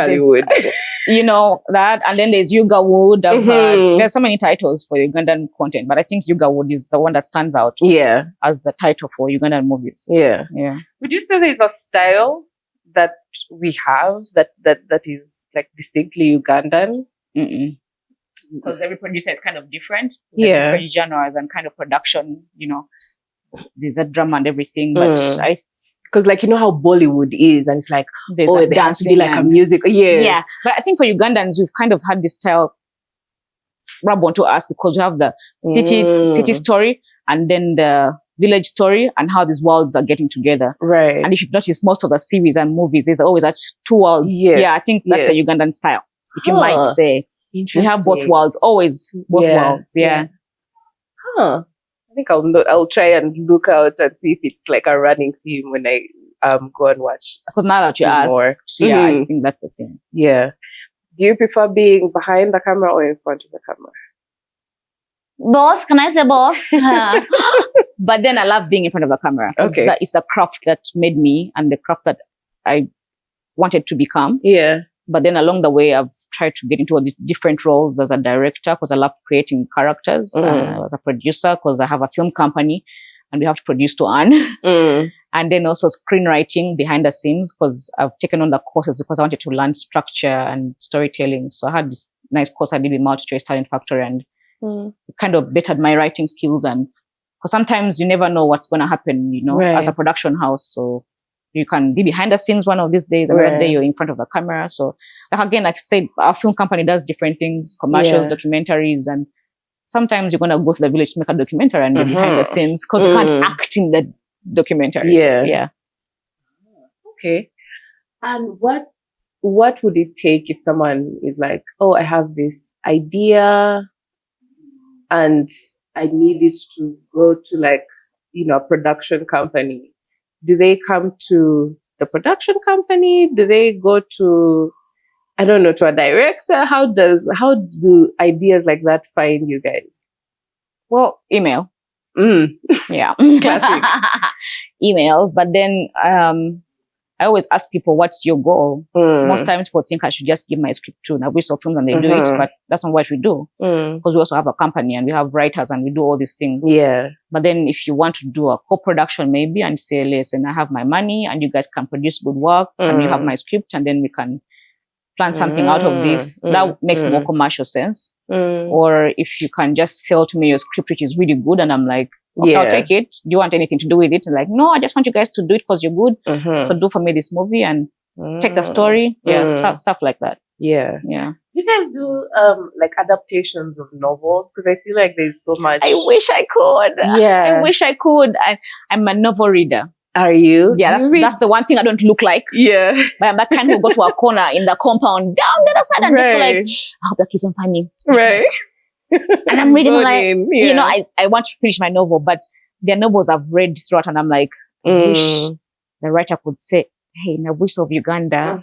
You know that, and then there's Yuga Wood. There's so many titles for Ugandan content, but I think Yuga Wood is the one that stands out. Yeah, as the title for Ugandan movies. Yeah. Would you say there's a style that we have that is like distinctly Ugandan? Because every producer is kind of different. Different genres and kind of production. You know, there's a drama and everything, but because like, you know how Bollywood is, and it's like, there's a dance to be like a music. Yeah. But I think for Ugandans, we've kind of had this style rub onto us because we have the city story and then the village story and how these worlds are getting together. Right. And if you've noticed, most of the series and movies, there's always two worlds. Yes. Yeah, I think that's a Ugandan style, if you might say. We have both worlds, always both worlds. Yeah. I think I'll try and look out and see if it's like a running theme when I go and watch. Because now that you ask, I think that's the thing. Yeah. Do you prefer being behind the camera or in front of the camera? Both. Can I say both? But then I love being in front of the camera. Okay. It's the craft that made me and the craft that I wanted to become. Yeah. But then along the way, I've tried to get into all the different roles as a director because I love creating characters. As a producer because I have a film company. and we have to produce to earn. And then also screenwriting behind the scenes, because I've taken on the courses because I wanted to learn structure and storytelling. So I had this nice course I did with Multi-Choice Talent Factory, and kind of bettered my writing skills. And because sometimes you never know what's going to happen, as a production house. So you can be behind the scenes one of these days, another day you're in front of the camera. So again, like I said, our film company does different things, commercials, documentaries, and sometimes you're going to go to the village to make a documentary and you're behind the scenes because you can't act in the documentaries. Yeah. Okay. And what would it take if someone is like, oh, I have this idea and I need it to go to like, a production company? Do they come to the production company? Do they go to, I don't know, to a director? How do ideas like that find you guys? Well, email. Yeah. Classic. Emails. But then I always ask people, what's your goal? Most times people think I should just give my script to Nabwiso Films and they do it, but that's not what we do. Because we also have a company and we have writers and we do all these things. Yeah. But then if you want to do a co-production maybe and say, listen, I have my money and you guys can produce good work and you have my script and then we can plan something out of this, that makes more commercial sense. Or if you can just sell to me your script, which is really good, and I'm like, okay, I'll take it. Do you want anything to do with it? And like, no, I just want you guys to do it because you're good. So do for me this movie and take the story. Yeah, stuff like that. Yeah. Yeah. Do you guys do like adaptations of novels? Because I feel like there's so much. I wish I could. Yeah. I wish I could. I'm a novel reader. Are you? Yeah, that's the one thing I don't look like. Yeah. But I'm that kind who go to a corner in the compound down the other side and just go like, I hope the kids don't find me. Right. And I'm reading I want to finish my novel, but there are novels I've read throughout and I'm like, I wish the writer could say, hey, Nabwiso of Uganda,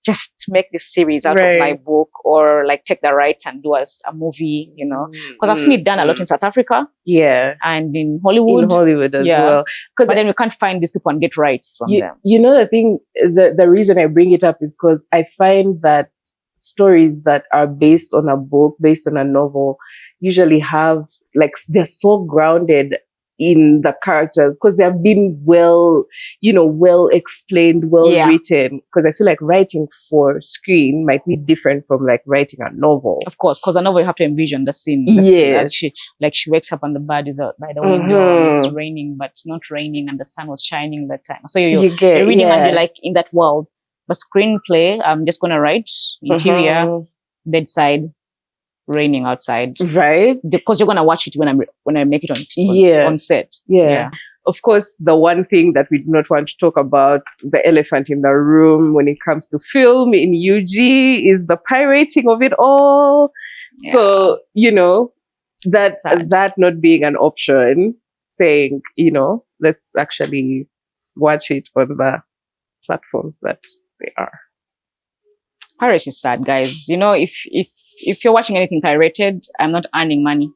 just make this series out of my book, or like take the rights and do as a movie, because I've seen it done a lot in South Africa. Yeah. And in Hollywood. In Hollywood as well. But then we can't find these people and get rights from them. The thing, the reason I bring it up is because I find that stories that are based on a book, based on a novel, usually have like, they're so grounded in the characters because they have been well explained, written. Because I feel like writing for screen might be different from like writing a novel. Of course, because a novel you have to envision the scene. She wakes up and the bird is out by the window. It's raining, but it's not raining, and the sun was shining that time. So you're reading and you're like in that world. But screenplay, I'm just gonna write interior, bedside, raining outside, right? Because you're gonna watch it when I make it on set. Yeah. Of course, the one thing that we do not want to talk about, the elephant in the room when it comes to film in UG, is the pirating of it all. Yeah. So that not being an option, saying let's actually watch it on the platforms that they are. Piracy is sad, guys. If you're watching anything pirated, I'm not earning money.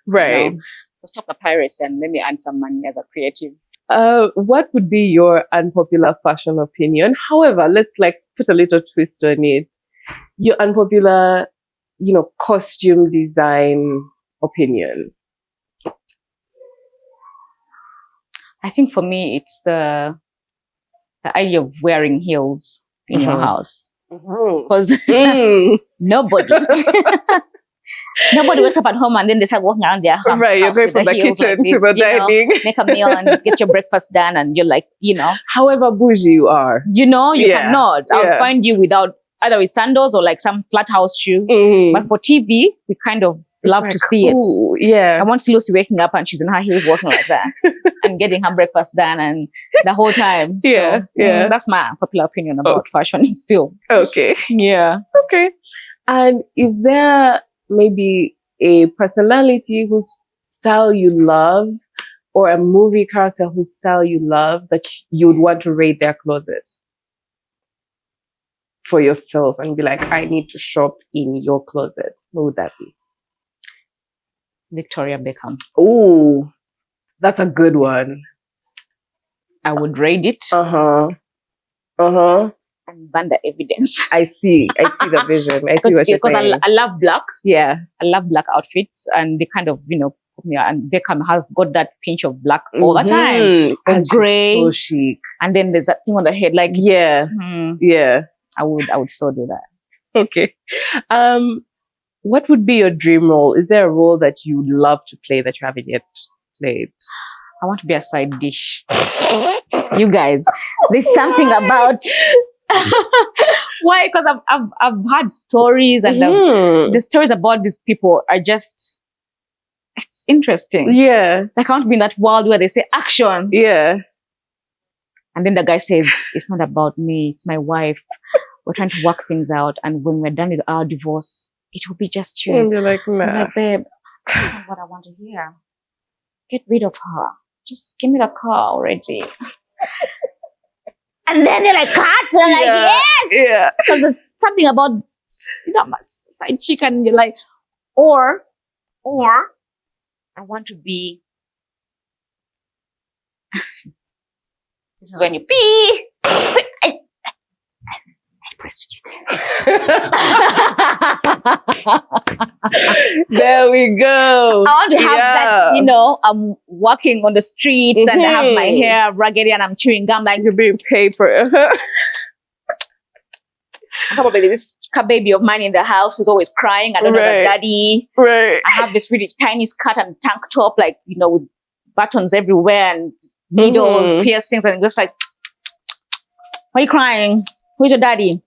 Right. So stop the piracy and let me earn some money as a creative. What would be your unpopular fashion opinion? However, let's put a little twist on it. Your unpopular, costume design opinion. I think for me, it's the idea of wearing heels in your house. Because nobody wakes up at home and then they start walking around their house. Right, you're going from the kitchen to the dining. Make a meal and get your breakfast done, and you're like, however bougie you are. You cannot. I'll find you either with sandals or like some flat house shoes. But for TV, we kind of love to see it. Yeah. I want Lucy waking up and she's in her heels walking like that and getting her breakfast done and the whole time. Yeah. So, that's my popular opinion about fashion in film. Okay. Yeah. Okay. And is there maybe a personality whose style you love, or a movie character whose style you love, that you would want to raid their closet for yourself and be like, I need to shop in your closet? What would that be? Victoria Beckham. Oh, that's a good one. I would raid it. And burn the evidence. I see the vision. I see what you're saying. Because I love black. Yeah. I love black outfits, and they kind of, and Beckham has got that pinch of black all the time, and grey, so chic. And then there's that thing on the head, like yeah. I would so do that. Okay. What would be your dream role? Is there a role that you would love to play that you haven't yet played? I want to be a side dish. You guys, there's something about why? Because I've had stories, and the stories about these people are just, it's interesting. Yeah. Like I want to be in that world where they say action. Yeah. And then the guy says, it's not about me, it's my wife. We're trying to work things out. And when we're done with our divorce, it will be just you. And you're like, nah. I'm like, babe, that's not what I want to hear. Get rid of her. Just give me the car already. And then you're like, cut. And I'm like, yes. Yeah. Because there's something about, my side chicken. And you're like, or I want to be, this is when you pee. There we go. I want to have that, I'm walking on the streets and I have my hair raggedy and I'm chewing gum like you're being paper. Probably this baby of mine in the house who's always crying. I don't know the daddy. Right. I have this really tiny skirt and tank top, like, with buttons everywhere and needles, piercings, and just like, why are you crying? Who's your daddy?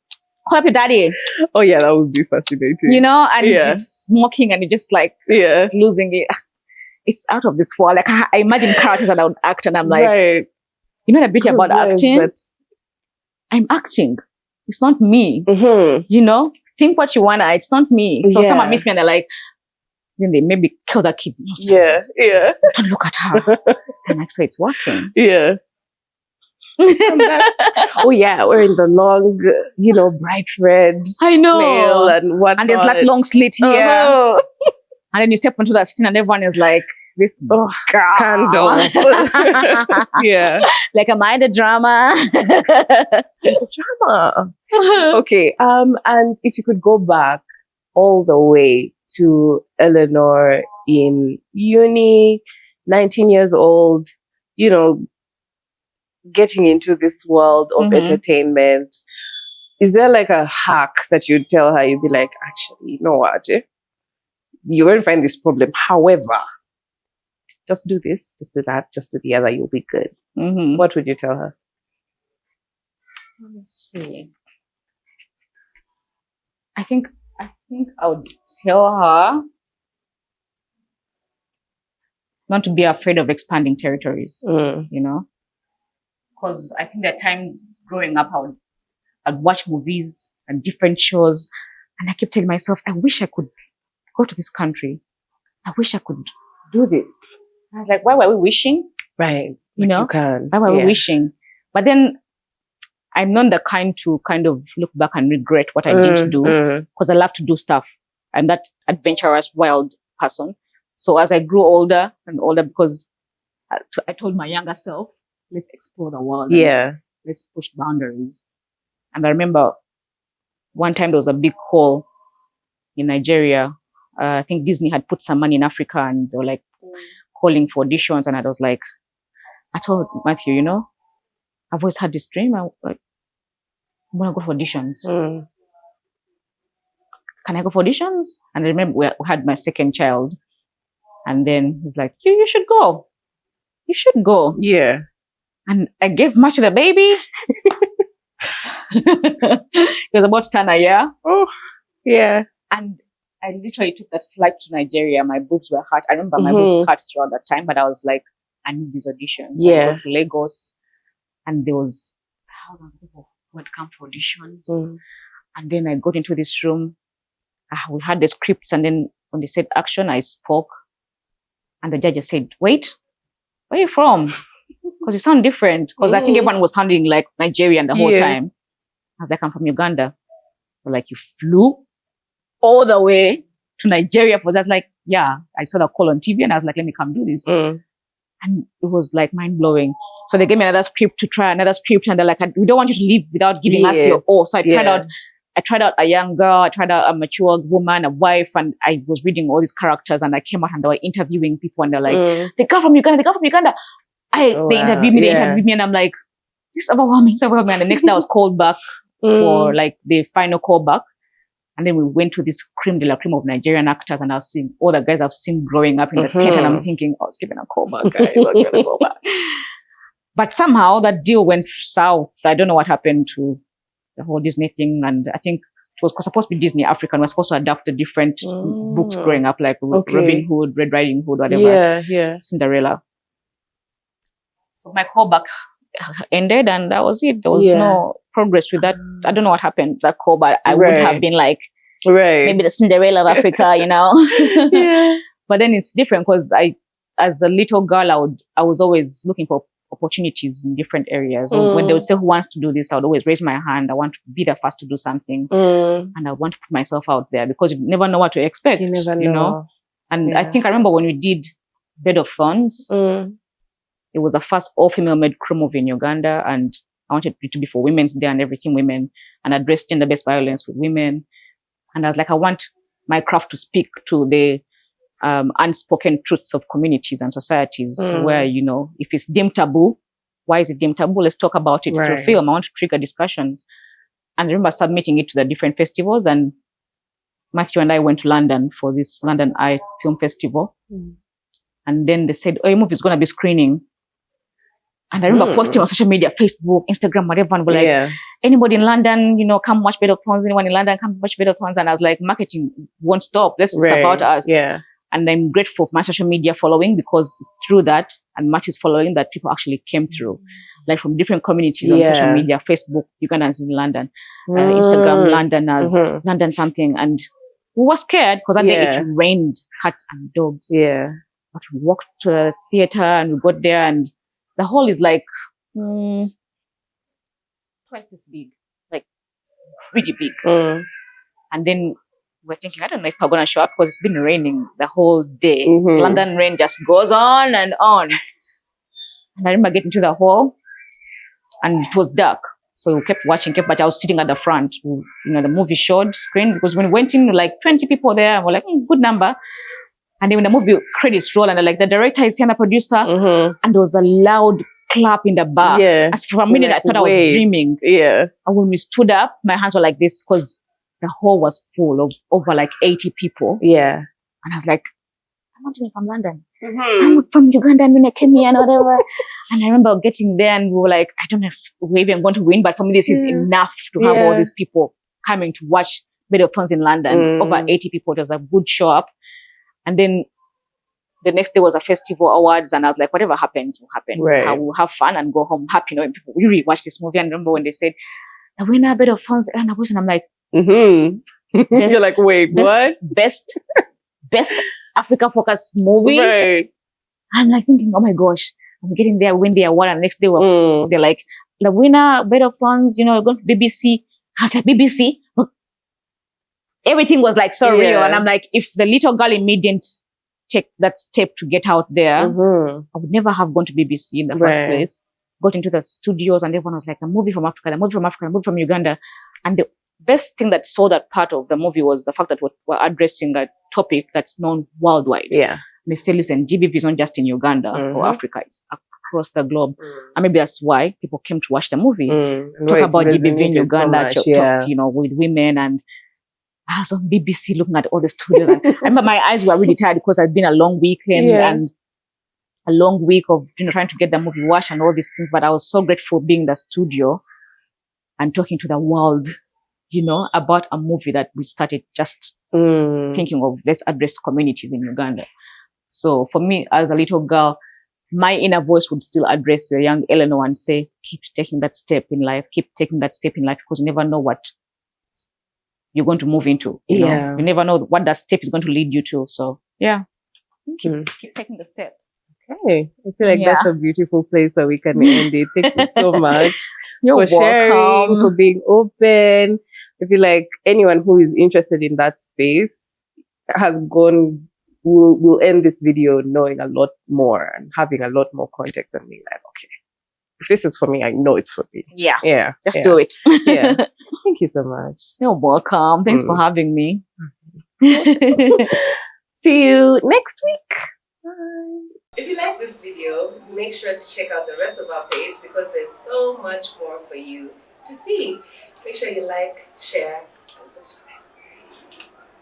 Call up your daddy. Oh yeah, that would be fascinating. And just smoking and just like losing it. It's out of this world. Like I imagine characters that I would act and I'm like, the beauty about acting? I'm acting. It's not me. Think what you wanna. It's not me. So someone meets me and they're like, then they maybe kill their kids. Yeah. Don't look at her. And like, so it's working. Yeah. Oh yeah, wearing the long, bright red. I know. Nail and what? And there's like long slit here. And then you step onto that scene and everyone is like, this scandal. Yeah. Like, am I the drama? Drama. Okay. And if you could go back all the way to Eleanor in uni, 19 years old, getting into this world of entertainment, is there like a hack that you'd tell her? You'd be like, actually, you know what? You're going to find this problem. However, just do this, just do that, just do the other, you'll be good. What would you tell her? Let me see. I think I would tell her not to be afraid of expanding territories, because I think there are times growing up I'd watch movies and different shows and I keep telling myself, I wish I could go to this country. I wish I could do this. And I was like, why were we wishing? Right. You can. Why were we wishing? But then I'm not the kind to kind of look back and regret what I didn't do, because I love to do stuff. I'm that adventurous, wild person. So as I grew older and older, because I told my younger self, let's explore the world. Let's push boundaries. And I remember one time there was a big call in Nigeria. I think Disney had put some money in Africa and they were like calling for auditions. And I was like, I told Matthew, I've always had this dream. I want to go for auditions. Can I go for auditions? And I remember we had my second child. And then he's like, you should go. You should go. Yeah. And I gave much to the baby. It was about to turn a year. Oh, yeah. And I literally took that flight to Nigeria. My boobs were hurt. I remember my boobs hurt throughout that time, but I was like, I need these auditions. Yeah. I got to Lagos and there was thousands of people who had come for auditions. And then I got into this room. We had the scripts, and then when they said action, I spoke. And the judge said, wait, where are you from? Because you sound different. Because I think everyone was sounding like Nigerian the whole time. I was like, I'm from Uganda. They're like, you flew all the way to Nigeria for that? I was like, yeah. I saw the call on TV and I was like, let me come do this. And it was like mind blowing. So they gave me another script to try another script, and they're like, we don't want you to leave without giving us your all. So I tried out I tried out a young girl, I tried out a mature woman, a wife, and I was reading all these characters, and I came out and they were interviewing people, and they're like, they come from Uganda, They interviewed me, and I'm like, this is overwhelming. And the next day I was called back for like the final callback. And then we went to this creme de la creme of Nigerian actors, and I was seeing all the guys I've seen growing up in the theater, and I'm thinking, I was giving a callback, guys, I'm gonna go back. But somehow that deal went south. I don't know what happened to the whole Disney thing, and I think it was supposed to be Disney African. We're supposed to adapt the different books growing up, like Robin Hood, Red Riding Hood, whatever. Cinderella. So my callback ended, and that was it. There was no progress with that. I don't know what happened to that callback. I would have been like, maybe the Cinderella of Africa, you know. But then it's different because as a little girl, I was always looking for opportunities in different areas. When they would say, who wants to do this, I would always raise my hand. I want to be the first to do something. And I want to put myself out there, because you never know what to expect. You never know. You know? And I think I remember when we did Bed of Thorns, it was the first all-female made crew movie in Uganda, and I wanted it to be for Women's Day and everything women, and address gender-based violence with women. And I was like, I want my craft to speak to the unspoken truths of communities and societies where, you know, if it's deemed taboo, why is it deemed taboo? Let's talk about it through film. I want to trigger discussions. And I remember submitting it to the different festivals, and Matthew and I went to London for this London Eye Film Festival. And then they said, oh, your movie is going to be screening. And I remember posting on social media, Facebook, Instagram, whatever, and we're like, anybody in London, you know, come watch Bed of Thorns. Anyone in London, come watch Bed of Thorns. And I was like, marketing won't stop. This is about us. And I'm grateful for my social media following, because it's through that and Matthew's following that people actually came through, like from different communities on social media, Facebook, Ugandans in London, Instagram, Londoners, London something. And we were scared because that day it rained cats and dogs. But we walked to the theater and we got there, and the hall is like twice this big, like pretty big. And then we're thinking, I don't know if we're going to show up, because it's been raining the whole day. London rain just goes on and on. And I remember getting to the hall, and it was dark. So we kept watching, I was sitting at the front. You know, the movie showed screen, because when we went in, like 20 people there, and we're like, good number. And then when the movie credits roll, and they're like, the director is here, the producer, and there was a loud clap in the back. As for a minute, like, I thought I was dreaming. And when we stood up, my hands were like this, because the hall was full of over like 80 people. And I was like, I'm not even from London. I'm from Uganda, and when I came here and whatever. And I remember getting there, and we were like, I don't know if we're even going to win, but for me, this is enough to have all these people coming to watch Bed of Thorns in London. Over 80 people. It was a good show up. And then the next day was a festival awards, and I was like, whatever happens will happen. I will have fun and go home happy knowing people really watch this movie. And I remember when they said, the winner, Bed of Thorns, Eleanor Nabwiso, and I'm like, you're like, wait, what? Best Africa focused movie. I'm like thinking, oh my gosh, I'm getting there, win the award, and the next day they're like, the winner, Bed of Thorns, you know, going for BBC. I was like, BBC? Everything was like so real. And I'm like, if the little girl in me didn't take that step to get out there, I would never have gone to BBC in the first place. Got into the studios, and everyone was like, a movie from Africa, a movie from Africa, a movie from Uganda. And the best thing that sold that part of the movie was the fact that we're addressing a topic that's known worldwide. They say, listen, GBV is not just in Uganda or Africa, it's across the globe. And maybe that's why people came to watch the movie. Talk about GBV in Uganda, talk, you know, with women. And I was on BBC looking at all the studios. And I remember my eyes were really tired, because I'd been a long weekend and a long week of, you know, trying to get the movie watched and all these things. But I was so grateful being in the studio and talking to the world, you know, about a movie that we started just thinking of, let's address communities in Uganda. So for me, as a little girl, my inner voice would still address a young Eleanor and say, keep taking that step in life, because you never know what you're going to move into. You know? You never know what that step is going to lead you to. So keep taking the step. Okay. I feel like that's a beautiful place that we can end it. Thank you so much for sharing, for being open. I feel like anyone who is interested in that space will end this video knowing a lot more and having a lot more context, and being like, okay, if this is for me, I know it's for me. Just do it. Thank you so much. You're welcome. Thanks for having me. See you next week. Bye. If you like this video, make sure to check out the rest of our page because there's so much more for you to see. Make sure you like, share,